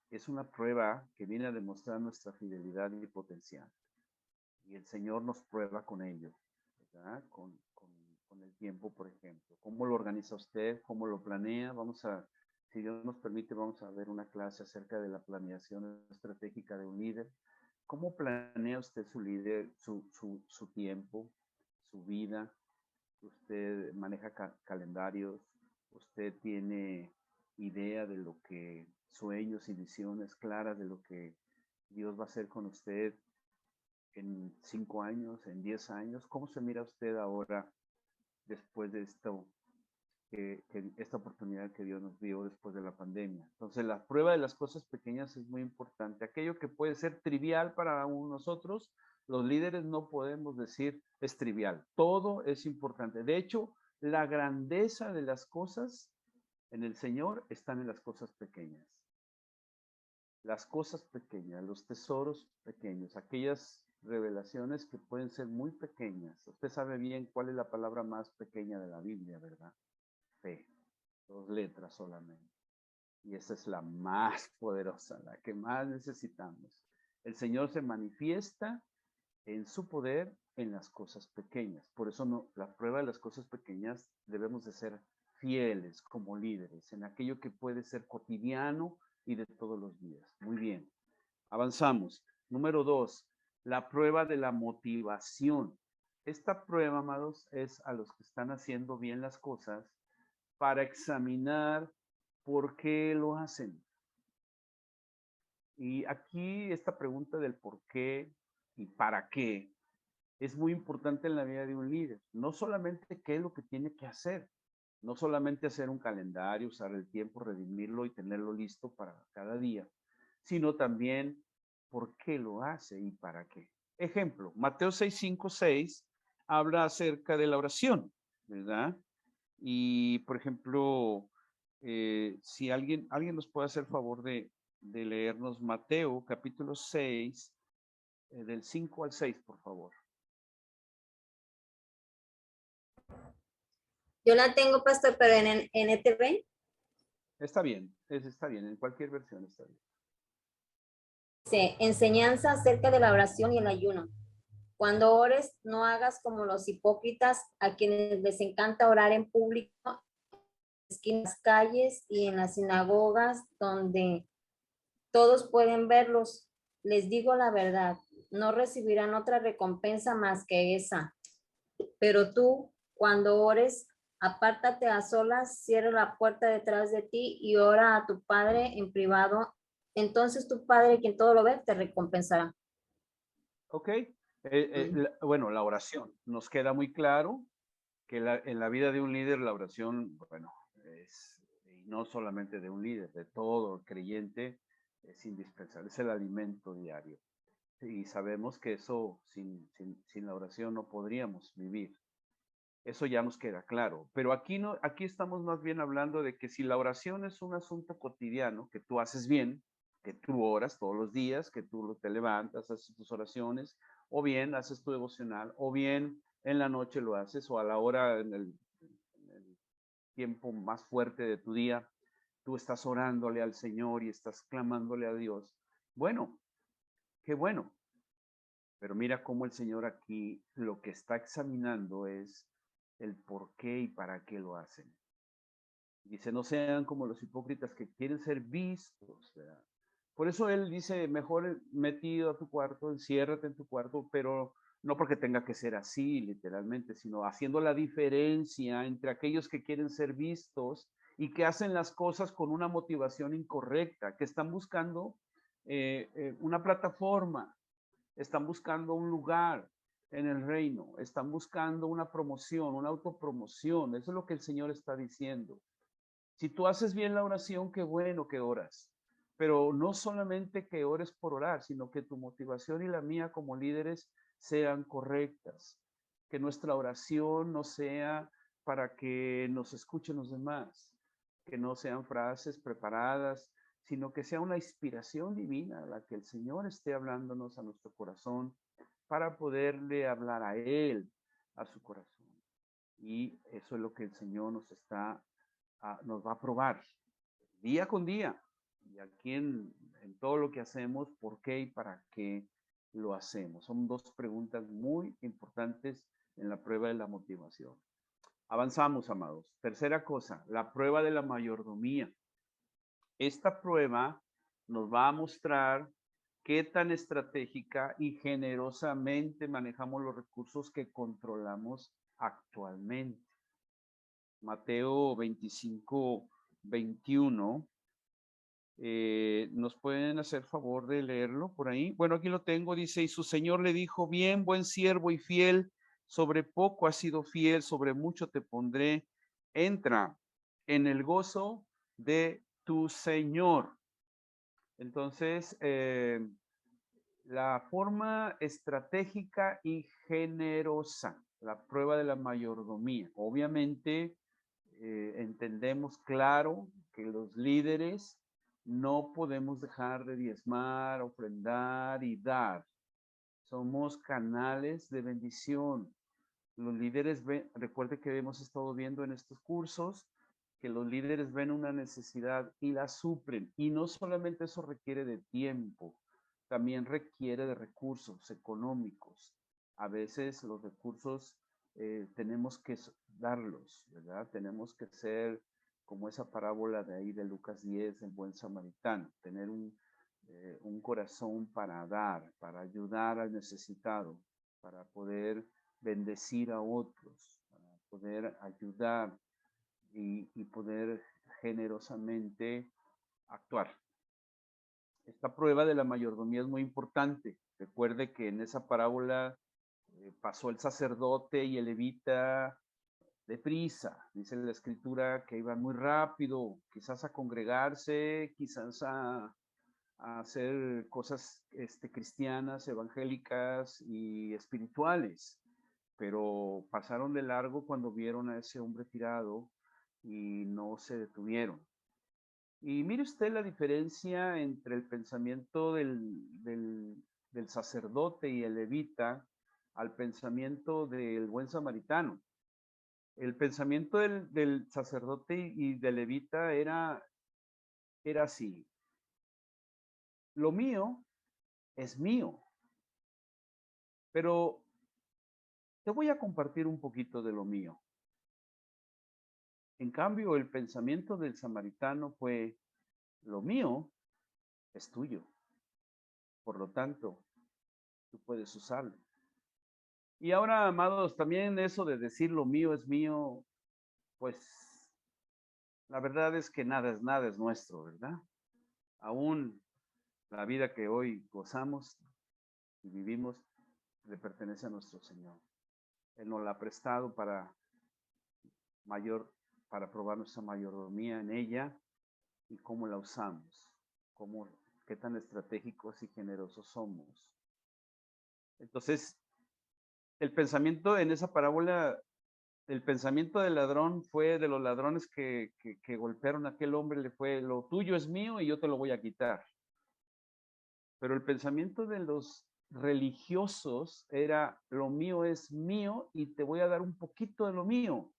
es una prueba que viene a demostrar nuestra fidelidad y potencial. Y el Señor nos prueba con ello, ¿verdad? Con el tiempo, por ejemplo. ¿Cómo lo organiza usted? ¿Cómo lo planea? Si Dios nos permite, vamos a ver una clase acerca de la planeación estratégica de un líder. ¿Cómo planea usted su tiempo, su vida? Usted maneja calendarios, usted tiene idea de lo que, sueños y visiones claras de lo que Dios va a hacer con usted en 5 años, en 10 años. ¿Cómo se mira usted ahora después de esta oportunidad que Dios nos dio después de la pandemia? Entonces, la prueba de las cosas pequeñas es muy importante. Aquello que puede ser trivial para nosotros, los líderes no podemos decir es trivial. Todo es importante. De hecho, la grandeza de las cosas en el Señor están en las cosas pequeñas. Las cosas pequeñas, los tesoros pequeños, aquellas revelaciones que pueden ser muy pequeñas. Usted sabe bien cuál es la palabra más pequeña de la Biblia, ¿verdad? Fe. 2 letras solamente. Y esa es la más poderosa, la que más necesitamos. El Señor se manifiesta en su poder en las cosas pequeñas. Por eso la prueba de las cosas pequeñas debemos de ser fieles como líderes en aquello que puede ser cotidiano y de todos los días. Muy bien. Avanzamos. Número 2, la prueba de la motivación. Esta prueba, amados, es a los que están haciendo bien las cosas para examinar por qué lo hacen. Y aquí esta pregunta del por qué y para qué es muy importante en la vida de un líder. No solamente qué es lo que tiene que hacer, no solamente hacer un calendario, usar el tiempo, redimirlo y tenerlo listo para cada día, sino también por qué lo hace y para qué. Ejemplo, Mateo 6:5-6 habla acerca de la oración, ¿verdad? Y, por ejemplo, si alguien nos puede hacer favor de leernos Mateo capítulo 6, del 5 al 6, por favor. Yo la tengo, pastor, pero en NTV. Está bien, en cualquier versión está bien. Dice, enseñanza acerca de la oración y el ayuno. Cuando ores, no hagas como los hipócritas, a quienes les encanta orar en público, en las calles y en las sinagogas, donde todos pueden verlos. Les digo la verdad, no recibirán otra recompensa más que esa. Pero tú, cuando ores, apártate a solas, cierra la puerta detrás de ti y ora a tu Padre en privado. Entonces tu Padre, quien todo lo ve, te recompensará. Ok. Bueno, la oración. Nos queda muy claro que en la vida de un líder la oración, bueno, y no solamente de un líder, de todo creyente, es indispensable. Es el alimento diario. Y sabemos que eso, sin la oración no podríamos vivir. Eso ya nos queda claro. Pero aquí estamos más bien hablando de que si la oración es un asunto cotidiano que tú haces bien, que tú oras todos los días, que tú te levantas, haces tus oraciones, o bien haces tu devocional, o bien en la noche lo haces, o a la hora, en el tiempo más fuerte de tu día, tú estás orándole al Señor y estás clamándole a Dios. Bueno, qué bueno. Pero mira cómo el Señor aquí lo que está examinando es el por qué y para qué lo hacen. Dice, no sean como los hipócritas que quieren ser vistos, ¿verdad? Por eso él dice, mejor metido a tu cuarto, enciérrate en tu cuarto, pero no porque tenga que ser así, literalmente, sino haciendo la diferencia entre aquellos que quieren ser vistos y que hacen las cosas con una motivación incorrecta, que están buscando una plataforma, están buscando un lugar en el reino, están buscando una promoción, una autopromoción. Eso es lo que el Señor está diciendo. Si tú haces bien la oración, qué bueno que oras. Pero no solamente que ores por orar, sino que tu motivación y la mía como líderes sean correctas. Que nuestra oración no sea para que nos escuchen los demás, que no sean frases preparadas, sino que sea una inspiración divina la que el Señor esté hablándonos a nuestro corazón para poderle hablar a Él, a su corazón. Y eso es lo que el Señor nos va a probar día con día. Y aquí en todo lo que hacemos, ¿por qué y para qué lo hacemos? Son dos preguntas muy importantes en la prueba de la motivación. Avanzamos, amados. Tercera cosa, la prueba de la mayordomía. Esta prueba nos va a mostrar qué tan estratégica y generosamente manejamos los recursos que controlamos actualmente. Mateo 25, 21. ¿Nos pueden hacer favor de leerlo por ahí? Bueno, aquí lo tengo, dice, y su Señor le dijo, bien, buen siervo y fiel, sobre poco has sido fiel, sobre mucho te pondré, entra en el gozo de tu Señor. Entonces, la forma estratégica y generosa, la prueba de la mayordomía. Obviamente, entendemos claro que los líderes no podemos dejar de diezmar, ofrendar y dar. Somos canales de bendición. Los líderes ven, recuerde que hemos estado viendo en estos cursos que los líderes ven una necesidad y la suplen. Y no solamente eso requiere de tiempo, también requiere de recursos económicos. A veces los recursos tenemos que darlos, ¿verdad? Tenemos que ser como esa parábola de ahí de Lucas 10, el buen samaritano, tener un corazón para dar, para ayudar al necesitado, para poder bendecir a otros, para poder ayudar y poder generosamente actuar. Esta prueba de la mayordomía es muy importante. Recuerde que en esa parábola pasó el sacerdote y el levita deprisa. Dice la escritura que iban muy rápido, quizás a congregarse, quizás a hacer cosas cristianas, evangélicas y espirituales, pero pasaron de largo cuando vieron a ese hombre tirado y no se detuvieron. Y mire usted la diferencia entre el pensamiento del sacerdote y el levita al pensamiento del buen samaritano. El pensamiento del sacerdote y del levita era así. Lo mío es mío, pero te voy a compartir un poquito de lo mío. En cambio, el pensamiento del samaritano fue, lo mío es tuyo. Por lo tanto, tú puedes usarlo. Y ahora, amados, también eso de decir lo mío es mío, pues la verdad es que nada es nuestro, ¿verdad? Aún la vida que hoy gozamos y vivimos le pertenece a nuestro Señor. Él nos la ha prestado para probar nuestra mayordomía en ella y cómo la usamos, qué tan estratégicos y generosos somos. Entonces, el pensamiento en esa parábola, el pensamiento del ladrón fue de los ladrones que golpearon a aquel hombre, le fue, lo tuyo es mío y yo te lo voy a quitar. Pero el pensamiento de los religiosos era: lo mío es mío y te voy a dar un poquito de lo mío.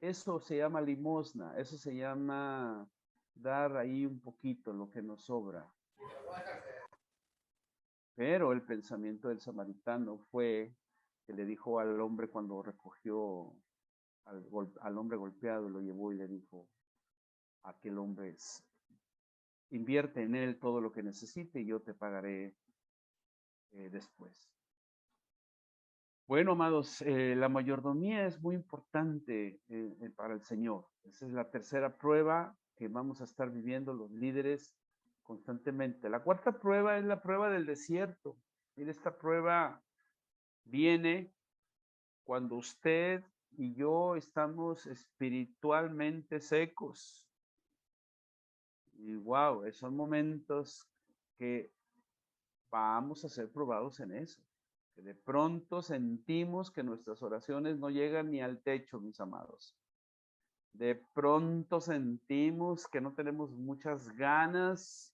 Eso se llama limosna, eso se llama dar ahí un poquito lo que nos sobra. Pero el pensamiento del samaritano fue que le dijo al hombre cuando recogió al hombre golpeado, lo llevó y le dijo a aquel hombre: invierte en él todo lo que necesite y yo te pagaré después. Bueno, amados, la mayordomía es muy importante para el Señor. Esa es la tercera prueba que vamos a estar viviendo los líderes constantemente. La cuarta prueba es la prueba del desierto. Mire, esta prueba viene cuando usted y yo estamos espiritualmente secos. Y wow, son momentos que vamos a ser probados en eso. Que de pronto sentimos que nuestras oraciones no llegan ni al techo, mis amados. De pronto sentimos que no tenemos muchas ganas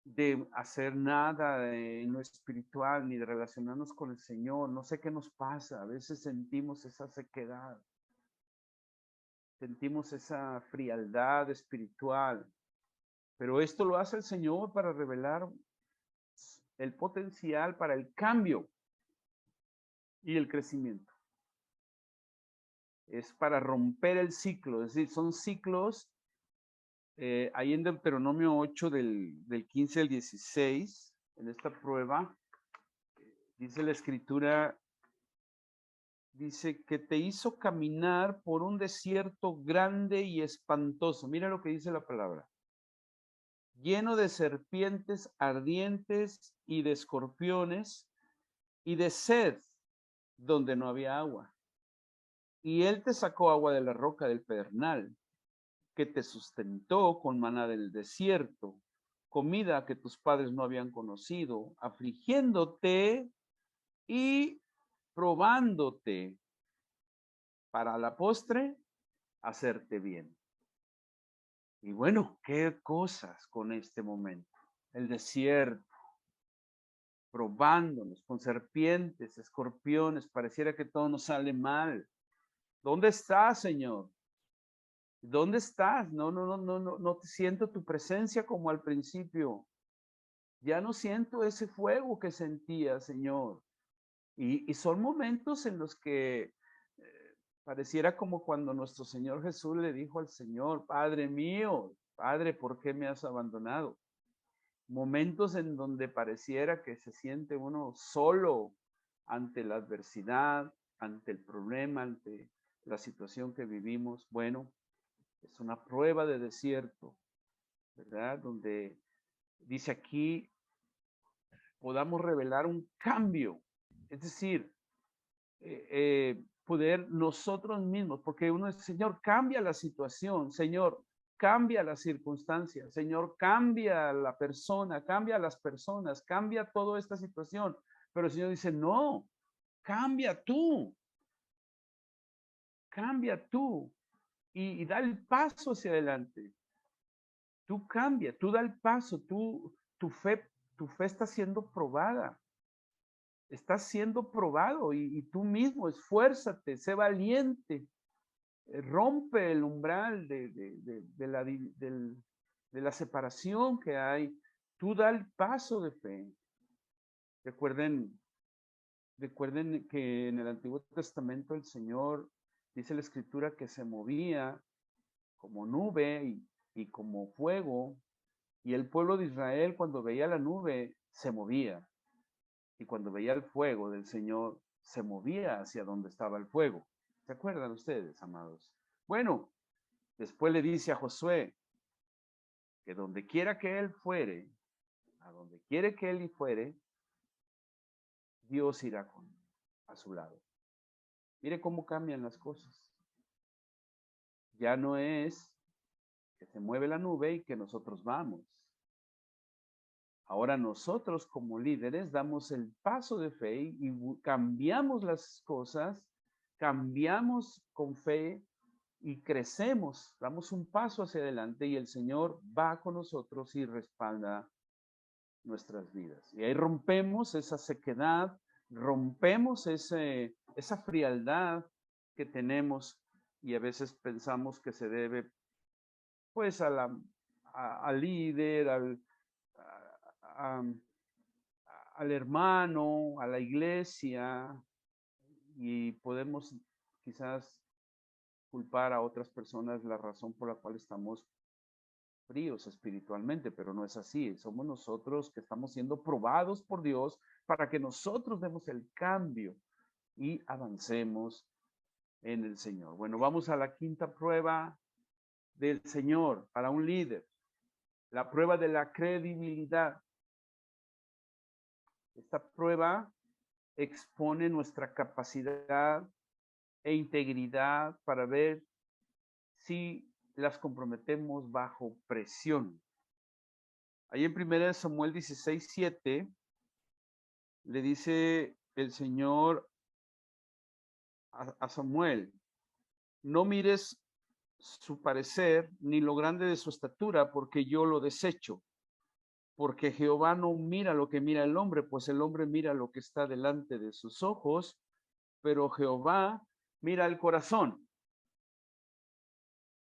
de hacer nada en lo espiritual, ni de relacionarnos con el Señor. No sé qué nos pasa. A veces sentimos esa sequedad. Sentimos esa frialdad espiritual. Pero esto lo hace el Señor para revelar el potencial para el cambio y el crecimiento. Es para romper el ciclo, es decir, son ciclos. Ahí en Deuteronomio 8 del 15 al 16, en esta prueba, dice la escritura, dice que te hizo caminar por un desierto grande y espantoso. Mira lo que dice la palabra: lleno de serpientes ardientes y de escorpiones y de sed donde no había agua. Y él te sacó agua de la roca del pedernal, que te sustentó con maná del desierto, comida que tus padres no habían conocido, afligiéndote y probándote para la postre hacerte bien. Y bueno, qué cosas con este momento. El desierto, probándonos con serpientes, escorpiones, pareciera que todo nos sale mal. ¿Dónde estás, Señor? ¿Dónde estás? No te siento tu presencia como al principio. Ya no siento ese fuego que sentía, Señor. Y son momentos en los que pareciera como cuando nuestro Señor Jesús le dijo al Señor: Padre mío, Padre, ¿por qué me has abandonado? Momentos en donde pareciera que se siente uno solo ante la adversidad, ante el problema, ante la situación que vivimos. Bueno, es una prueba de desierto, ¿verdad? Donde dice aquí, podamos revelar un cambio, es decir, poder nosotros mismos, porque uno dice: Señor, cambia la situación, Señor, cambia las circunstancias, Señor, cambia la persona, cambia las personas, cambia toda esta situación. Pero el Señor dice: no, cambia tú y da el paso hacia adelante. Tú cambia, tú da el paso, tu fe está siendo probada. Estás siendo probado y tú mismo esfuérzate, sé valiente, rompe el umbral de la separación que hay. Tú da el paso de fe. Recuerden que en el Antiguo Testamento el Señor, dice la Escritura, que se movía como nube y como fuego, y el pueblo de Israel, cuando veía la nube, se movía. Y cuando veía el fuego del Señor, se movía hacia donde estaba el fuego. ¿Se acuerdan ustedes, amados? Bueno, después le dice a Josué que donde quiera que él fuere, a donde quiere que él fuere, Dios irá a su lado. Mire cómo cambian las cosas. Ya no es que se mueve la nube y que nosotros vamos. Ahora nosotros como líderes damos el paso de fe y cambiamos las cosas, cambiamos con fe y crecemos, damos un paso hacia adelante y el Señor va con nosotros y respalda nuestras vidas. Y ahí rompemos esa sequedad, rompemos esa frialdad que tenemos y a veces pensamos que se debe pues al líder, al hermano, a la iglesia, y podemos quizás culpar a otras personas la razón por la cual estamos fríos espiritualmente, pero no es así. Somos nosotros que estamos siendo probados por Dios para que nosotros demos el cambio y avancemos en el Señor. Bueno, vamos a la quinta prueba del Señor para un líder, la prueba de la credibilidad. Esta prueba expone nuestra capacidad e integridad para ver si las comprometemos bajo presión. Ahí en 1 Samuel 16:7 le dice el Señor a Samuel: no mires su parecer ni lo grande de su estatura, porque yo lo desecho. Porque Jehová no mira lo que mira el hombre, pues el hombre mira lo que está delante de sus ojos, pero Jehová mira el corazón.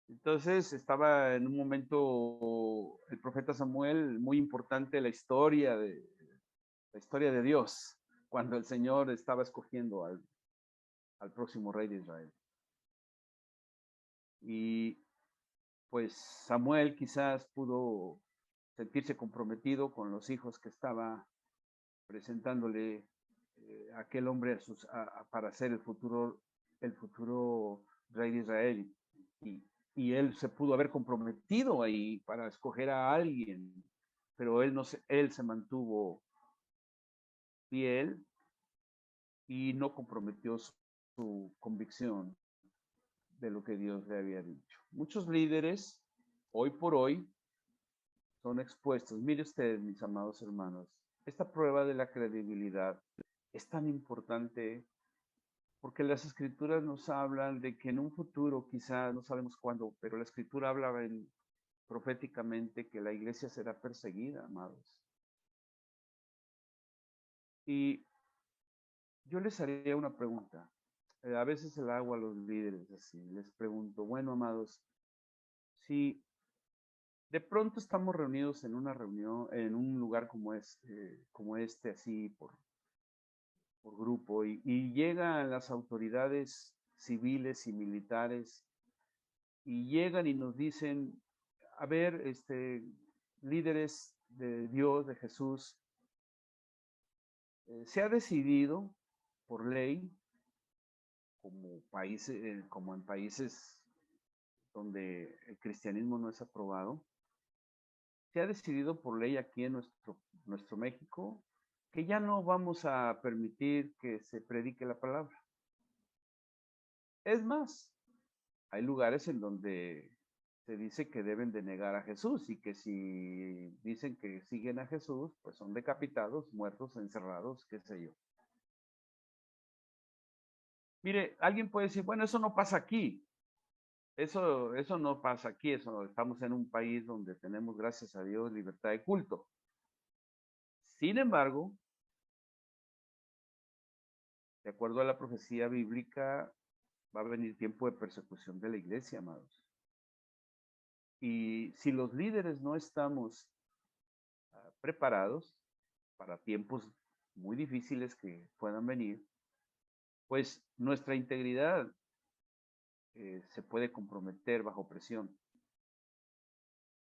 Entonces estaba en un momento el profeta Samuel muy importante en la historia de Dios, cuando el Señor estaba escogiendo al próximo rey de Israel. Y pues Samuel quizás pudo sentirse comprometido con los hijos que estaba presentándole aquel hombre para ser el futuro rey de Israel. Y él se pudo haber comprometido ahí para escoger a alguien, pero él se mantuvo fiel y no comprometió su convicción de lo que Dios le había dicho. Muchos líderes, hoy por hoy, son expuestos. Mire usted, mis amados hermanos, esta prueba de la credibilidad es tan importante porque las escrituras nos hablan de que en un futuro, quizá no sabemos cuándo, pero la escritura habla proféticamente que la iglesia será perseguida, amados. Y yo les haría una pregunta. A veces se la hago a los líderes así. Les pregunto, bueno, amados, si de pronto estamos reunidos en una reunión, en un lugar como este así por grupo, y llegan las autoridades civiles y militares y llegan y nos dicen, a ver, líderes de Dios, de Jesús, se ha decidido por ley, como en países donde el cristianismo no es aprobado, se ha decidido por ley aquí en nuestro México que ya no vamos a permitir que se predique la palabra. Es más, hay lugares en donde se dice que deben de negar a Jesús y que si dicen que siguen a Jesús, pues son decapitados, muertos, encerrados, qué sé yo. Mire, alguien puede decir, bueno, eso no pasa aquí. Eso no pasa aquí, estamos en un país donde tenemos, gracias a Dios, libertad de culto. Sin embargo, de acuerdo a la profecía bíblica, va a venir tiempo de persecución de la iglesia, amados. Y si los líderes no estamos preparados para tiempos muy difíciles que puedan venir, pues nuestra integridad se puede comprometer bajo presión.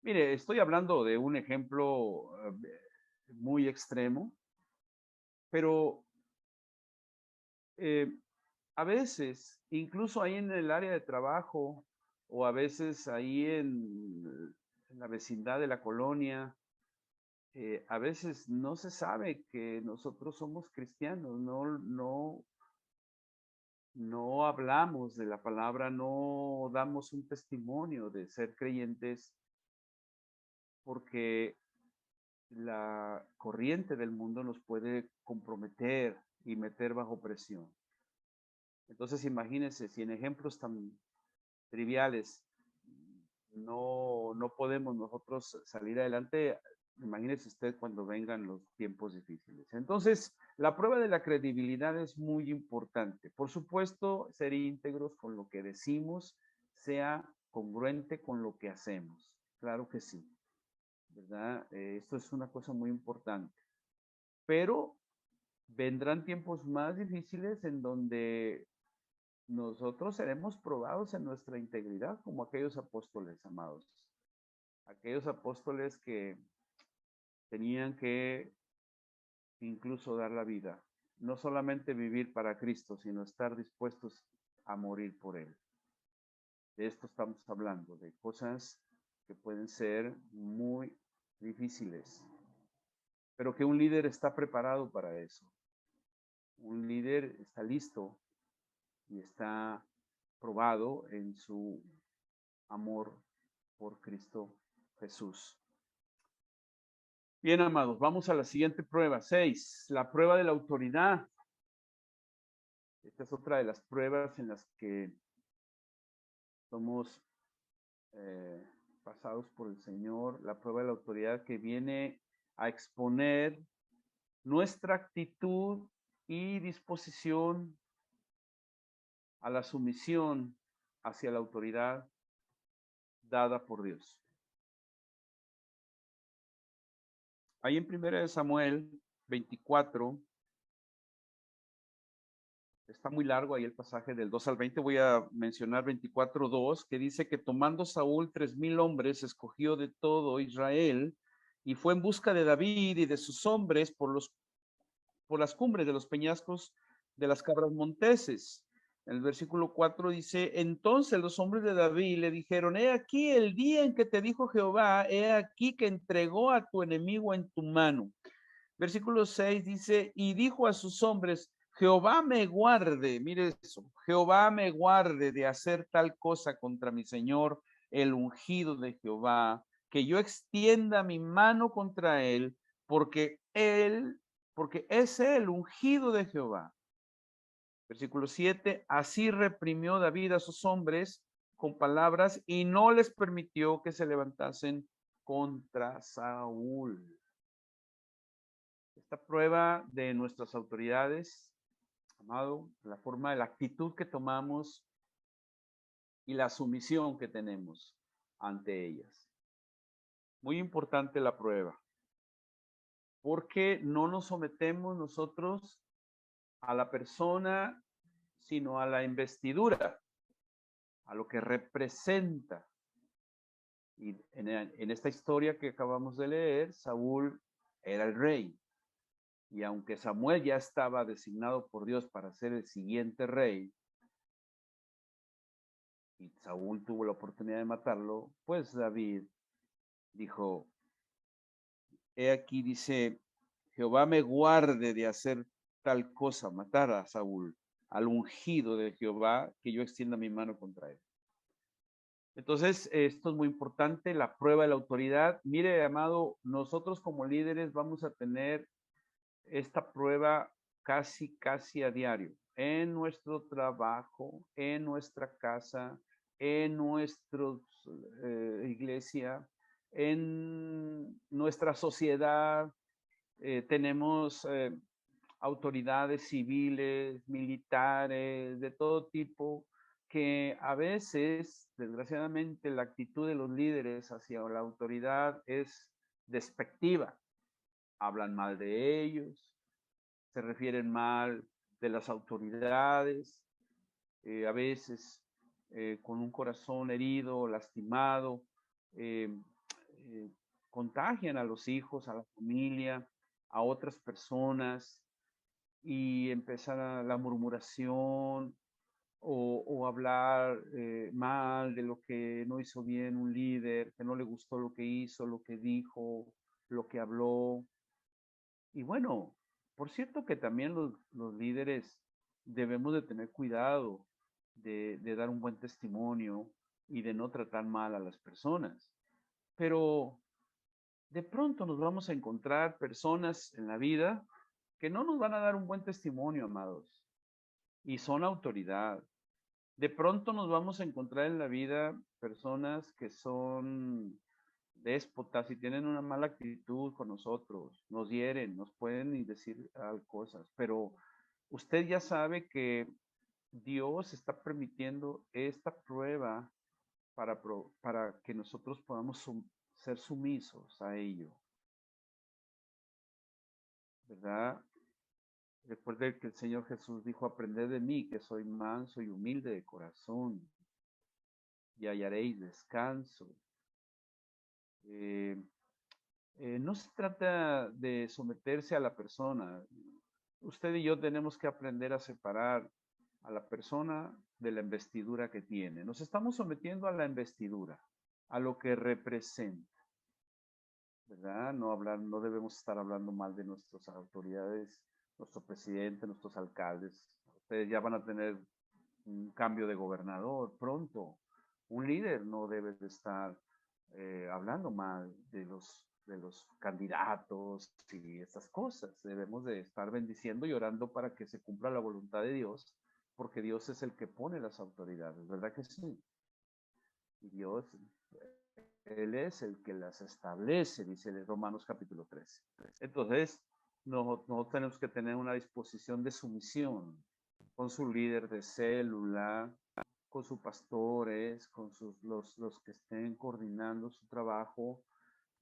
Mire, estoy hablando de un ejemplo muy extremo, pero a veces, incluso ahí en el área de trabajo, o a veces ahí en la vecindad de la colonia, a veces no se sabe que nosotros somos cristianos, no hablamos de la palabra, no damos un testimonio de ser creyentes, porque la corriente del mundo nos puede comprometer y meter bajo presión. Entonces imagínense, si en ejemplos tan triviales no podemos nosotros salir adelante, imagínese usted cuando vengan los tiempos difíciles. Entonces, la prueba de la credibilidad es muy importante. Por supuesto, ser íntegros con lo que decimos, sea congruente con lo que hacemos. Claro que sí, ¿verdad? Esto es una cosa muy importante. Pero vendrán tiempos más difíciles en donde nosotros seremos probados en nuestra integridad, como aquellos apóstoles, amados. Aquellos apóstoles que tenían que incluso dar la vida. No solamente vivir para Cristo, sino estar dispuestos a morir por Él. De esto estamos hablando, de cosas que pueden ser muy difíciles, pero que un líder está preparado para eso. Un líder está listo y está probado en su amor por Cristo Jesús. Bien, amados, vamos a la siguiente prueba, 6, la prueba de la autoridad. Esta es otra de las pruebas en las que somos pasados por el Señor, la prueba de la autoridad que viene a exponer nuestra actitud y disposición a la sumisión hacia la autoridad dada por Dios. Ahí en 1 Samuel 24, está muy largo ahí el pasaje del 2 al 20, voy a mencionar 24:2, que dice que tomando Saúl 3,000 hombres, escogió de todo Israel y fue en busca de David y de sus hombres por las cumbres de los peñascos de las cabras monteses. En el versículo 4 dice, entonces los hombres de David le dijeron, he aquí el día en que te dijo Jehová, he aquí que entregó a tu enemigo en tu mano. Versículo 6 dice, y dijo a sus hombres, Jehová me guarde, mire eso, Jehová me guarde de hacer tal cosa contra mi Señor, el ungido de Jehová, que yo extienda mi mano contra él, porque es el ungido de Jehová. Versículo 7, así reprimió David a sus hombres con palabras y no les permitió que se levantasen contra Saúl. Esta prueba de nuestras autoridades, amado, la forma de la actitud que tomamos y la sumisión que tenemos ante ellas. Muy importante la prueba, porque no nos sometemos nosotros a la persona, sino a la investidura, a lo que representa. Y en esta historia que acabamos de leer, Saúl era el rey. Y aunque Samuel ya estaba designado por Dios para ser el siguiente rey, y Saúl tuvo la oportunidad de matarlo, pues David dijo, he aquí dice, Jehová me guarde de hacer tal cosa, matar a Saúl, al ungido de Jehová, que yo extienda mi mano contra él. Entonces, esto es muy importante, la prueba de la autoridad. Mire, amado, nosotros como líderes vamos a tener esta prueba casi a diario, en nuestro trabajo, en nuestra casa, en nuestra iglesia, en nuestra sociedad. Tenemos autoridades civiles, militares, de todo tipo, que a veces, desgraciadamente, la actitud de los líderes hacia la autoridad es despectiva. Hablan mal de ellos, se refieren mal de las autoridades, a veces con un corazón herido, lastimado, contagian a los hijos, a la familia, a otras personas y empieza la murmuración o hablar mal de lo que no hizo bien un líder, que no le gustó lo que hizo, lo que dijo, lo que habló. Y bueno, por cierto que también los líderes debemos de tener cuidado de dar un buen testimonio y de no tratar mal a las personas. Pero de pronto nos vamos a encontrar personas en la vida que no nos van a dar un buen testimonio, amados, y son autoridad. De pronto nos vamos a encontrar en la vida personas que son déspotas y tienen una mala actitud con nosotros, nos hieren, nos pueden decir cosas, pero usted ya sabe que Dios está permitiendo esta prueba para que nosotros podamos ser sumisos a ello, ¿verdad? Recuerde que el Señor Jesús dijo, aprended de mí, que soy manso y humilde de corazón, y hallaréis descanso. No se trata de someterse a la persona. Usted y yo tenemos que aprender a separar a la persona de la investidura que tiene. Nos estamos sometiendo a la investidura, a lo que representa, ¿verdad? No debemos estar hablando mal de nuestras autoridades, nuestro presidente, nuestros alcaldes. Ustedes ya van a tener un cambio de gobernador pronto. Un líder no debe de estar hablando mal de los candidatos y estas cosas. Debemos de estar bendiciendo y orando para que se cumpla la voluntad de Dios, porque Dios es el que pone las autoridades, ¿verdad que sí? Y Dios, Él es el que las establece, dice Romanos capítulo 13. Entonces, nosotros tenemos que tener una disposición de sumisión con su líder de célula, con sus pastores, con los que estén coordinando su trabajo.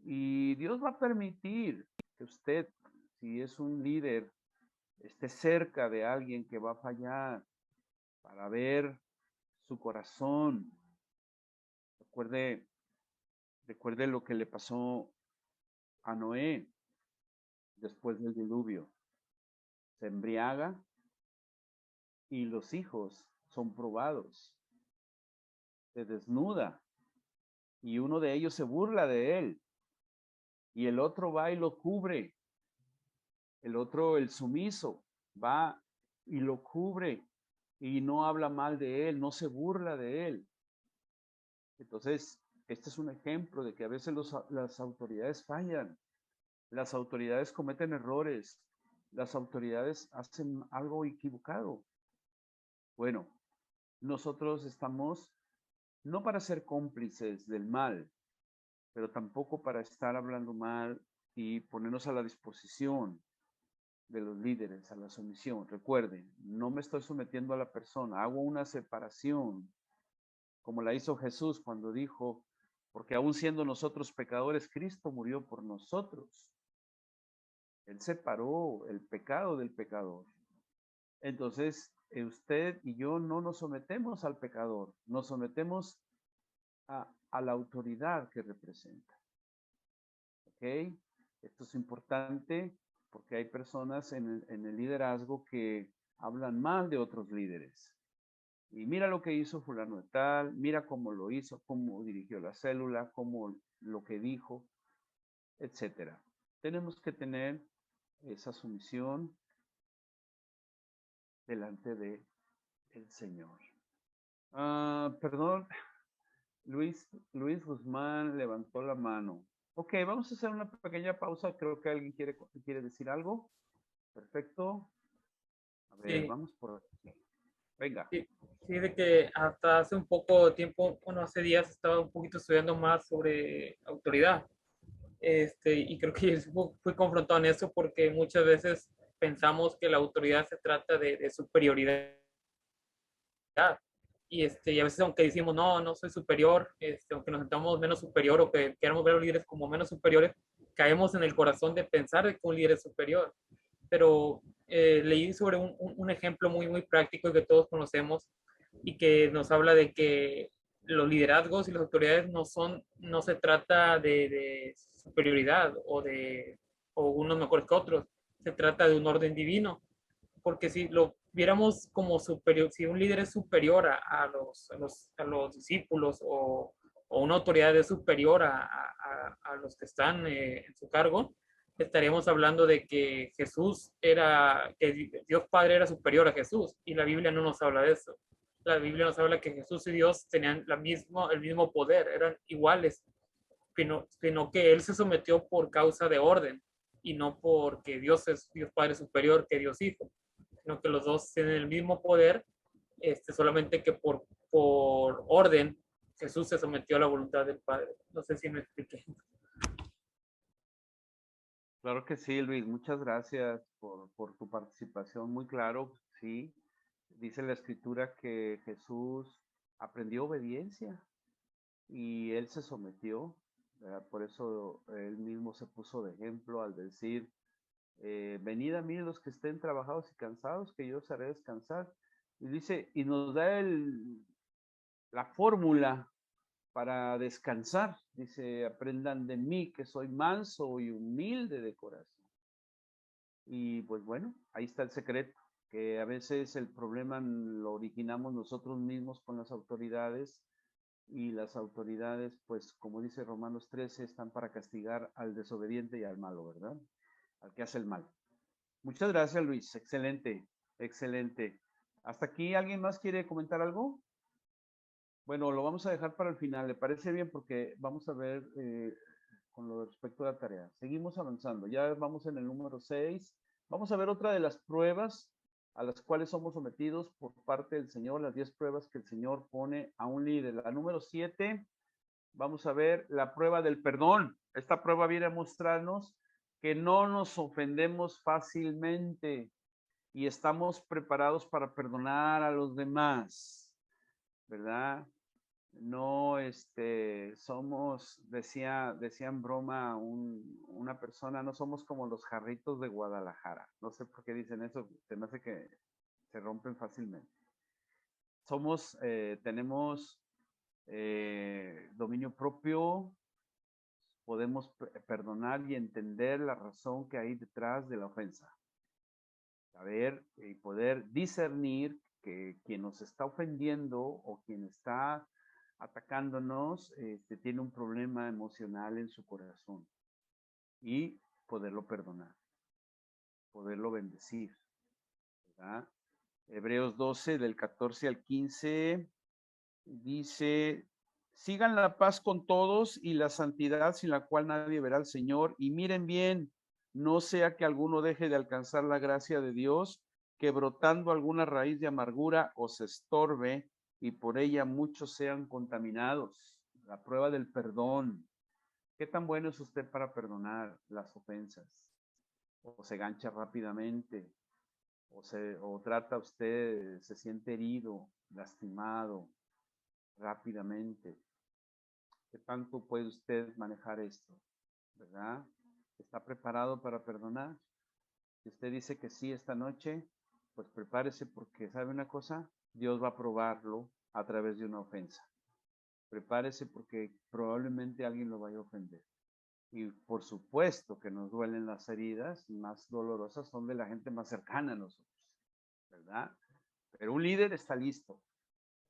Y Dios va a permitir que usted, si es un líder, esté cerca de alguien que va a fallar para ver su corazón. Recuerde lo que le pasó a Noé después del diluvio. Se embriaga y los hijos son probados. Se desnuda y uno de ellos se burla de él y el otro va y lo cubre. El otro, el sumiso, va y lo cubre y no habla mal de él, no se burla de él. Entonces, este es un ejemplo de que a veces las autoridades fallan, las autoridades cometen errores, las autoridades hacen algo equivocado. Bueno, nosotros estamos no para ser cómplices del mal, pero tampoco para estar hablando mal y ponernos a la disposición de los líderes, a la sumisión. Recuerden, no me estoy sometiendo a la persona, hago una separación, como la hizo Jesús cuando dijo, porque aún siendo nosotros pecadores, Cristo murió por nosotros. Él separó el pecado del pecador. Entonces, usted y yo no nos sometemos al pecador, nos sometemos a la autoridad que representa. ¿Ok? Esto es importante porque hay personas en el liderazgo que hablan mal de otros líderes. Y mira lo que hizo fulano de tal, mira cómo lo hizo, cómo dirigió la célula, cómo lo que dijo, etcétera. Tenemos que tener esa sumisión delante de el Señor. Perdón, Luis Guzmán levantó la mano. Ok, vamos a hacer una pequeña pausa. Creo que alguien quiere decir algo. Perfecto. A ver, Sí. vamos por aquí. Venga. Sí, de que hasta hace un poco tiempo, bueno, hace días estaba un poquito estudiando más sobre autoridad. Y creo que fui confrontado en eso porque muchas veces pensamos que la autoridad se trata de superioridad. Y a veces aunque decimos, no soy superior, aunque nos sentamos menos superior o que queramos ver a los líderes como menos superiores, caemos en el corazón de pensar de que un líder es superior. Pero leí sobre un ejemplo muy práctico que todos conocemos y que nos habla de que los liderazgos y las autoridades no se trata de superioridad o unos mejores que otros, se trata de un orden divino, porque si lo viéramos como superior, si un líder es superior a los discípulos o una autoridad es superior a los que están en su cargo, estaríamos hablando de que que Dios Padre era superior a Jesús, y la Biblia no nos habla de eso. La Biblia nos habla que Jesús y Dios tenían el mismo poder, eran iguales, sino que Él se sometió por causa de orden y no porque Dios es Dios Padre superior que Dios Hijo, sino que los dos tienen el mismo poder, solamente que por orden Jesús se sometió a la voluntad del Padre. No sé si me expliqué. Claro que sí, Luis. Muchas gracias por tu participación. Muy claro, sí. Dice la escritura que Jesús aprendió obediencia y él se sometió, ¿verdad? Por eso él mismo se puso de ejemplo al decir, venid a mí los que estén trabajados y cansados, que yo os haré descansar. Y dice, y nos da la fórmula para descansar. Dice, aprendan de mí que soy manso y humilde de corazón. Y pues bueno, ahí está el secreto, que a veces el problema lo originamos nosotros mismos con las autoridades, y las autoridades, pues como dice Romanos 13, están para castigar al desobediente y al malo, ¿verdad? Al que hace el mal. Muchas gracias, Luis. Excelente, excelente. ¿Hasta aquí alguien más quiere comentar algo? Bueno, lo vamos a dejar para el final. ¿Le parece bien? Porque vamos a ver con lo respecto a la tarea. Seguimos avanzando. Ya vamos en el número 6. Vamos a ver otra de las pruebas a las cuales somos sometidos por parte del Señor, las 10 pruebas que el Señor pone a un líder. La número 7, vamos a ver la prueba del perdón. Esta prueba viene a mostrarnos que no nos ofendemos fácilmente y estamos preparados para perdonar a los demás, ¿verdad? No, somos, decía en broma una persona, no somos como los jarritos de Guadalajara. No sé por qué dicen eso, se me hace que se rompen fácilmente. Tenemos dominio propio, podemos perdonar y entender la razón que hay detrás de la ofensa. Saber y poder discernir que quien nos está ofendiendo o quien está atacándonos tiene un problema emocional en su corazón, y poderlo perdonar, poderlo bendecir, ¿verdad? Hebreos 12 del 14 al 15 dice, sigan la paz con todos y la santidad sin la cual nadie verá al Señor, y miren bien, no sea que alguno deje de alcanzar la gracia de Dios, que brotando alguna raíz de amargura os estorbe y por ella muchos sean contaminados. La prueba del perdón. ¿Qué tan bueno es usted para perdonar las ofensas? ¿O se gancha rápidamente? ¿O trata usted, se siente herido, lastimado rápidamente? ¿Qué tanto puede usted manejar esto? ¿Verdad? ¿Está preparado para perdonar? Si usted dice que sí esta noche, pues prepárese, porque ¿sabe una cosa? Dios va a probarlo a través de una ofensa. Prepárese porque probablemente alguien lo vaya a ofender. Y por supuesto que nos duelen las heridas más dolorosas, son de la gente más cercana a nosotros, ¿verdad? Pero un líder está listo,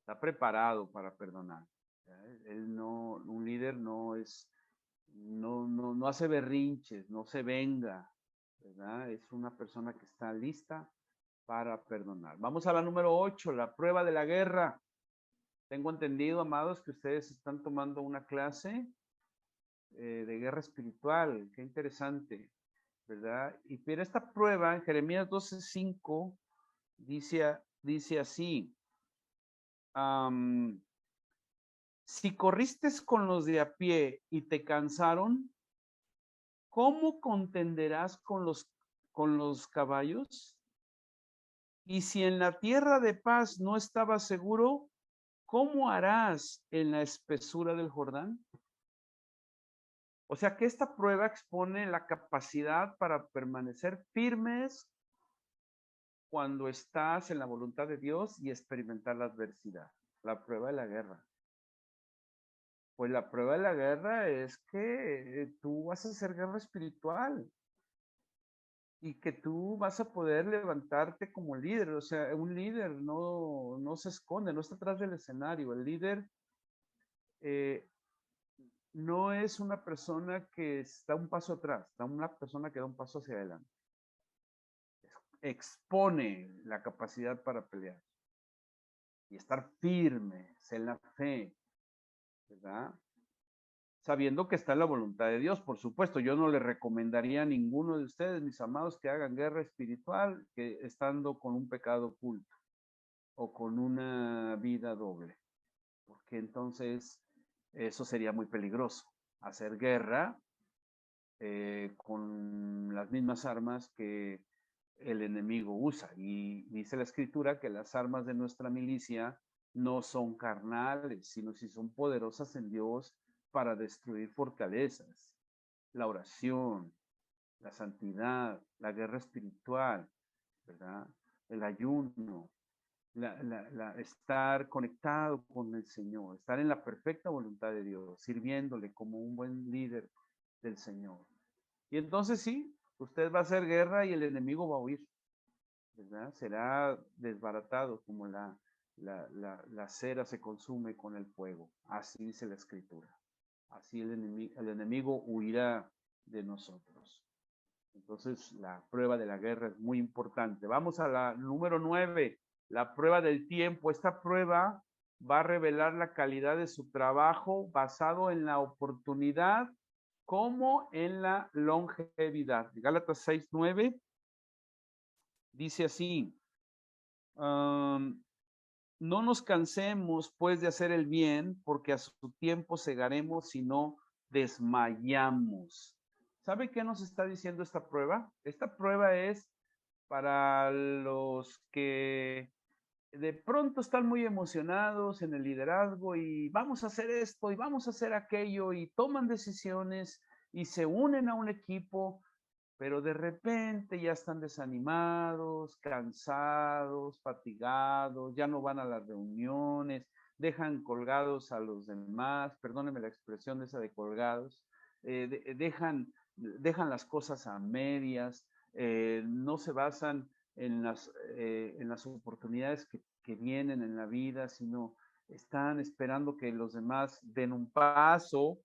está preparado para perdonar. Un líder no hace berrinches, no se venga, ¿verdad? Es una persona que está lista para perdonar. Vamos a la número 8, la prueba de la guerra. Tengo entendido, amados, que ustedes están tomando una clase de guerra espiritual. Qué interesante, ¿verdad? Pero esta prueba en Jeremías 12:5 dice así, si corriste con los de a pie y te cansaron, ¿cómo contenderás con los caballos? Y si en la tierra de paz no estabas seguro, ¿cómo harás en la espesura del Jordán? O sea que esta prueba expone la capacidad para permanecer firmes cuando estás en la voluntad de Dios y experimentar la adversidad. La prueba de la guerra. Pues la prueba de la guerra es que tú vas a hacer guerra espiritual y que tú vas a poder levantarte como líder. O sea, un líder no se esconde, no está atrás del escenario. El líder no es una persona que está un paso atrás, está una persona que da un paso hacia adelante. Expone la capacidad para pelear y estar firmes en la fe, ¿verdad? Sabiendo que está en la voluntad de Dios, por supuesto. Yo no le recomendaría a ninguno de ustedes, mis amados, que hagan guerra espiritual que estando con un pecado oculto o con una vida doble. ¿Por porque entonces eso sería muy peligroso, hacer guerra con las mismas armas que el enemigo usa. Y dice la escritura que las armas de nuestra milicia no son carnales, sino si son poderosas en Dios para destruir fortalezas, la oración, la santidad, la guerra espiritual, ¿verdad? El ayuno, estar conectado con el Señor, estar en la perfecta voluntad de Dios, sirviéndole como un buen líder del Señor. Y entonces sí, usted va a hacer guerra y el enemigo va a huir, ¿verdad? Será desbaratado como la cera se consume con el fuego. Así dice la escritura. Así el enemigo huirá de nosotros. Entonces la prueba de la guerra es muy importante. Vamos a la número 9, la prueba del tiempo. Esta prueba va a revelar la calidad de su trabajo basado en la oportunidad como en la longevidad. Gálatas 6:9 dice así, no nos cansemos pues de hacer el bien, porque a su tiempo segaremos si no desmayamos. ¿Sabe qué nos está diciendo esta prueba? Esta prueba es para los que de pronto están muy emocionados en el liderazgo y vamos a hacer esto y vamos a hacer aquello y toman decisiones y se unen a un equipo, pero de repente ya están desanimados, cansados, fatigados, ya no van a las reuniones, dejan colgados a los demás, perdónenme la expresión esa de colgados, dejan las cosas a medias, no se basan en las oportunidades que vienen en la vida, sino están esperando que los demás den un paso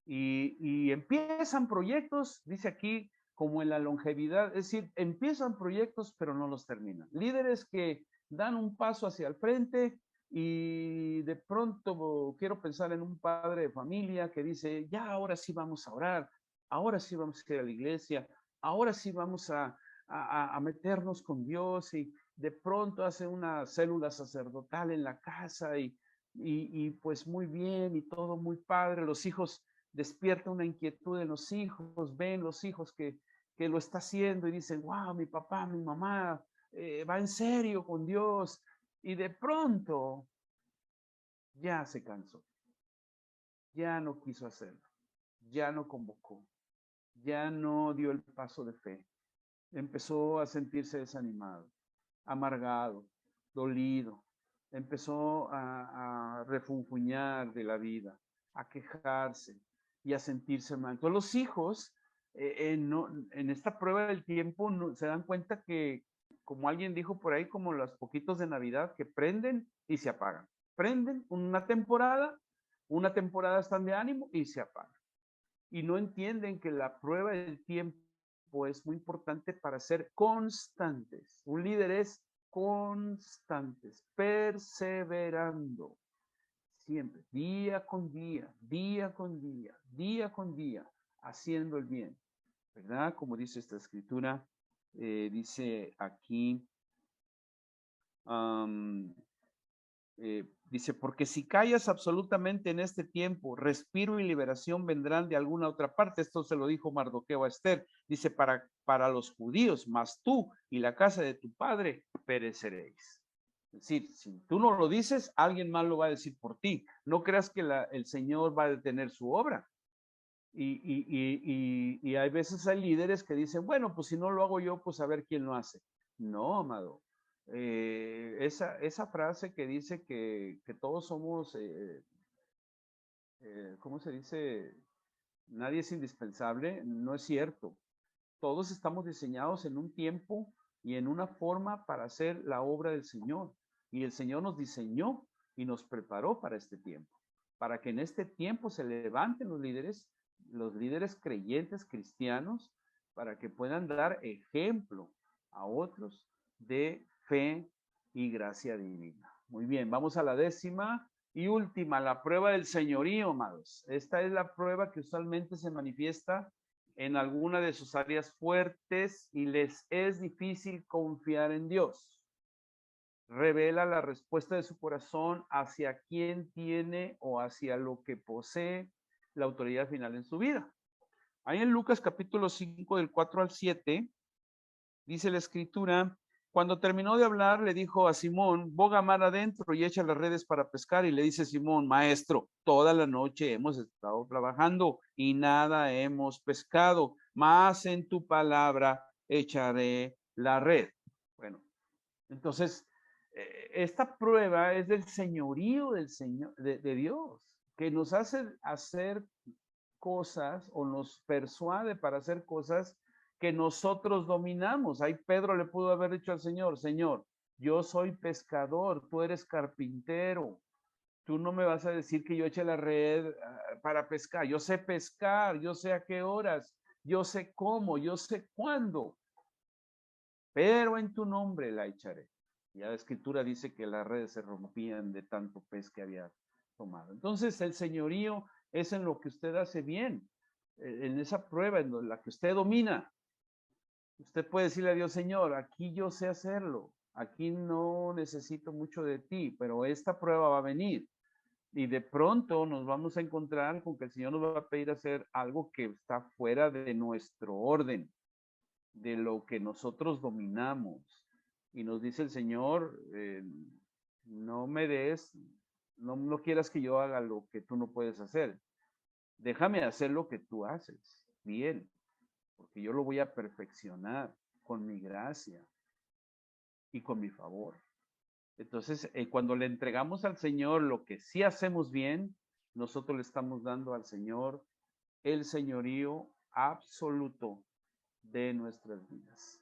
y empiezan proyectos, dice aquí, como en la longevidad, es decir, empiezan proyectos pero no los terminan. Líderes que dan un paso hacia el frente y de pronto quiero pensar en un padre de familia que dice, ya ahora sí vamos a orar, ahora sí vamos a ir a la iglesia, ahora sí vamos a meternos con Dios y de pronto hace una célula sacerdotal en la casa y pues muy bien y todo muy padre, los hijos despierta una inquietud en los hijos, ven los hijos que lo está haciendo y dicen, wow, mi papá, mi mamá va en serio con Dios y de pronto ya se cansó, ya no quiso hacerlo, ya no convocó, ya no dio el paso de fe, empezó a sentirse desanimado, amargado, dolido, empezó a refunfuñar de la vida, a quejarse y a sentirse mal. Entonces los hijos en esta prueba del tiempo se dan cuenta que, como alguien dijo por ahí, como los poquitos de Navidad que prenden y se apagan. Prenden una temporada están de ánimo y se apagan. Y no entienden que la prueba del tiempo es muy importante para ser constantes. Un líder es constantes, perseverando, siempre, día con día, día con día, día con día, haciendo el bien, ¿verdad? Como dice esta escritura, dice aquí, dice, porque si callas absolutamente en este tiempo, respiro y liberación vendrán de alguna otra parte. Esto se lo dijo Mardoqueo a Esther. Dice, para los judíos, mas tú y la casa de tu padre pereceréis. Es decir, si tú no lo dices, alguien más lo va a decir por ti. No creas que el Señor va a detener su obra. Y hay veces hay líderes que dicen, bueno, pues si no lo hago yo, pues a ver quién lo hace. No, amado. Esa frase que dice que todos somos, ¿cómo se dice? Nadie es indispensable, no es cierto. Todos estamos diseñados en un tiempo y en una forma para hacer la obra del Señor. Y el Señor nos diseñó y nos preparó para este tiempo, para que en este tiempo se levanten los líderes creyentes cristianos, para que puedan dar ejemplo a otros de fe y gracia divina. Muy bien, vamos a la 10ª y última, la prueba del señorío, amados. Esta es la prueba que usualmente se manifiesta en alguna de sus áreas fuertes y les es difícil confiar en Dios. revela la respuesta de su corazón hacia quién tiene o hacia lo que posee la autoridad final en su vida. Ahí en Lucas capítulo 5 del 4 al 7, dice la escritura, cuando terminó de hablar le dijo a Simón, boga mar adentro y echa las redes para pescar, y le dice Simón, maestro, toda la noche hemos estado trabajando y nada hemos pescado, mas en tu palabra echaré la red. Bueno, entonces, esta prueba es del señorío del Señor, de Dios, que nos hace hacer cosas o nos persuade para hacer cosas que nosotros dominamos. Ahí Pedro le pudo haber dicho al Señor, Señor, yo soy pescador, tú eres carpintero, tú no me vas a decir que yo eche la red para pescar, yo sé pescar, yo sé a qué horas, yo sé cómo, yo sé cuándo, pero en tu nombre la echaré. Ya la escritura dice que las redes se rompían de tanto pez que había tomado. Entonces el señorío es en lo que usted hace bien, en esa prueba en la que usted domina. Usted puede decirle a Dios, Señor, aquí yo sé hacerlo, aquí no necesito mucho de ti, pero esta prueba va a venir. Y de pronto nos vamos a encontrar con que el Señor nos va a pedir hacer algo que está fuera de nuestro orden, de lo que nosotros dominamos. Y nos dice el Señor, no me des, no quieras que yo haga lo que tú no puedes hacer. Déjame hacer lo que tú haces, bien, porque yo lo voy a perfeccionar con mi gracia y con mi favor. Entonces, cuando le entregamos al Señor lo que sí hacemos bien, nosotros le estamos dando al Señor el señorío absoluto de nuestras vidas.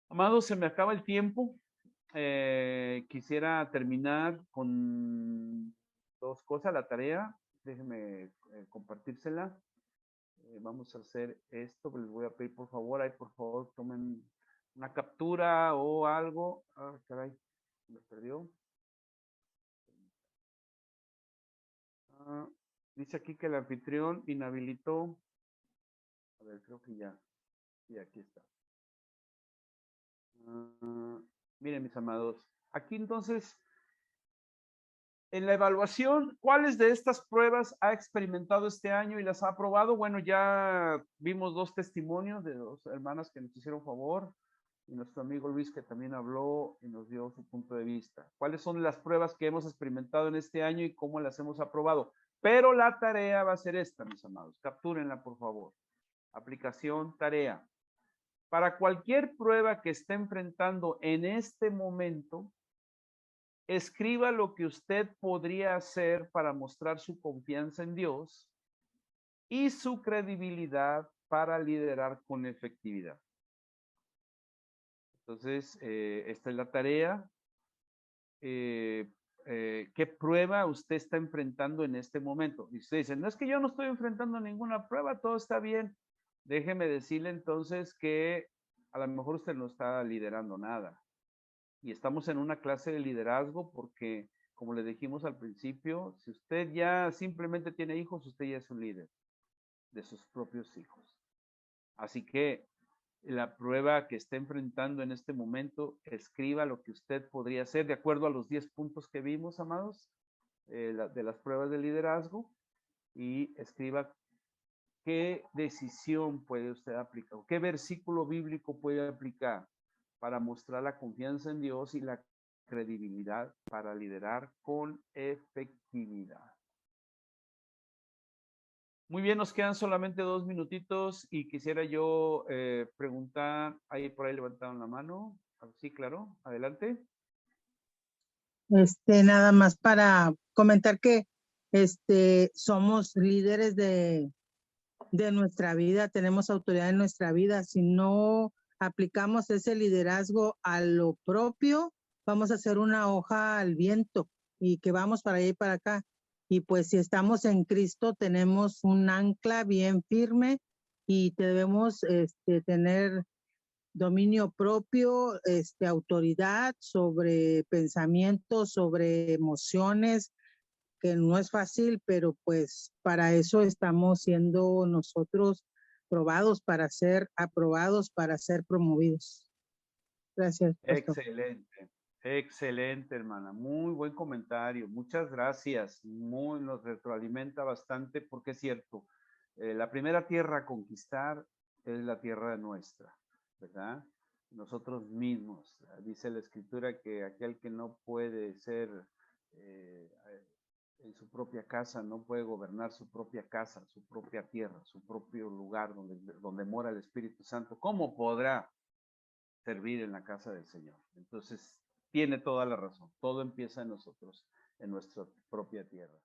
Amados, se me acaba el tiempo. Quisiera terminar con dos cosas, la tarea. Déjenme compartírsela. Vamos a hacer esto, les voy a pedir por favor, ahí por favor tomen una captura o algo. Ah, caray, me perdió. Dice aquí que el anfitrión inhabilitó. A ver, creo que ya. Sí, aquí está. Miren, mis amados. Aquí entonces, en la evaluación, ¿cuáles de estas pruebas ha experimentado este año y las ha aprobado? Bueno, ya vimos dos testimonios de dos hermanas que nos hicieron favor y nuestro amigo Luis que también habló y nos dio su punto de vista. ¿Cuáles son las pruebas que hemos experimentado en este año y cómo las hemos aprobado? Pero la tarea va a ser esta, mis amados. Captúrenla, por favor. Aplicación, tarea. Para cualquier prueba que esté enfrentando en este momento, escriba lo que usted podría hacer para mostrar su confianza en Dios y su credibilidad para liderar con efectividad. Entonces, esta es la tarea. ¿Qué prueba usted está enfrentando en este momento? Y usted dice, no es que yo no estoy enfrentando ninguna prueba, todo está bien. Déjeme decirle entonces que a lo mejor usted no está liderando nada. Y estamos en una clase de liderazgo porque, como le dijimos al principio, si usted ya simplemente tiene hijos, usted ya es un líder de sus propios hijos. Así que la prueba que está enfrentando en este momento, escriba lo que usted podría hacer de acuerdo a los 10 puntos que vimos, amados, de las pruebas de liderazgo, y escriba qué decisión puede usted aplicar, qué versículo bíblico puede aplicar para mostrar la confianza en Dios y la credibilidad para liderar con efectividad. Muy bien, nos quedan solamente 2 minutitos y quisiera yo preguntar, ahí por ahí levantaron la mano. Sí, claro, adelante. Nada más para comentar que somos líderes de nuestra vida, tenemos autoridad en nuestra vida. Si no aplicamos ese liderazgo a lo propio, vamos a hacer una hoja al viento y que vamos para allá y para acá. Y pues si estamos en Cristo, tenemos un ancla bien firme y debemos tener dominio propio, autoridad sobre pensamientos, sobre emociones, que no es fácil, pero pues para eso estamos siendo nosotros probados, para ser aprobados, para ser promovidos. Gracias, pastor. Excelente, Excelente, hermana. Muy buen comentario. Muchas gracias. Nos retroalimenta bastante porque es cierto. La primera tierra a conquistar es la tierra nuestra, ¿verdad? Nosotros mismos. Dice la Escritura que aquel que no puede ser en su propia casa, no puede gobernar su propia casa, su propia tierra, su propio lugar donde mora el Espíritu Santo. ¿Cómo podrá servir en la casa del Señor? Entonces, tiene toda la razón. Todo empieza en nosotros, en nuestra propia tierra.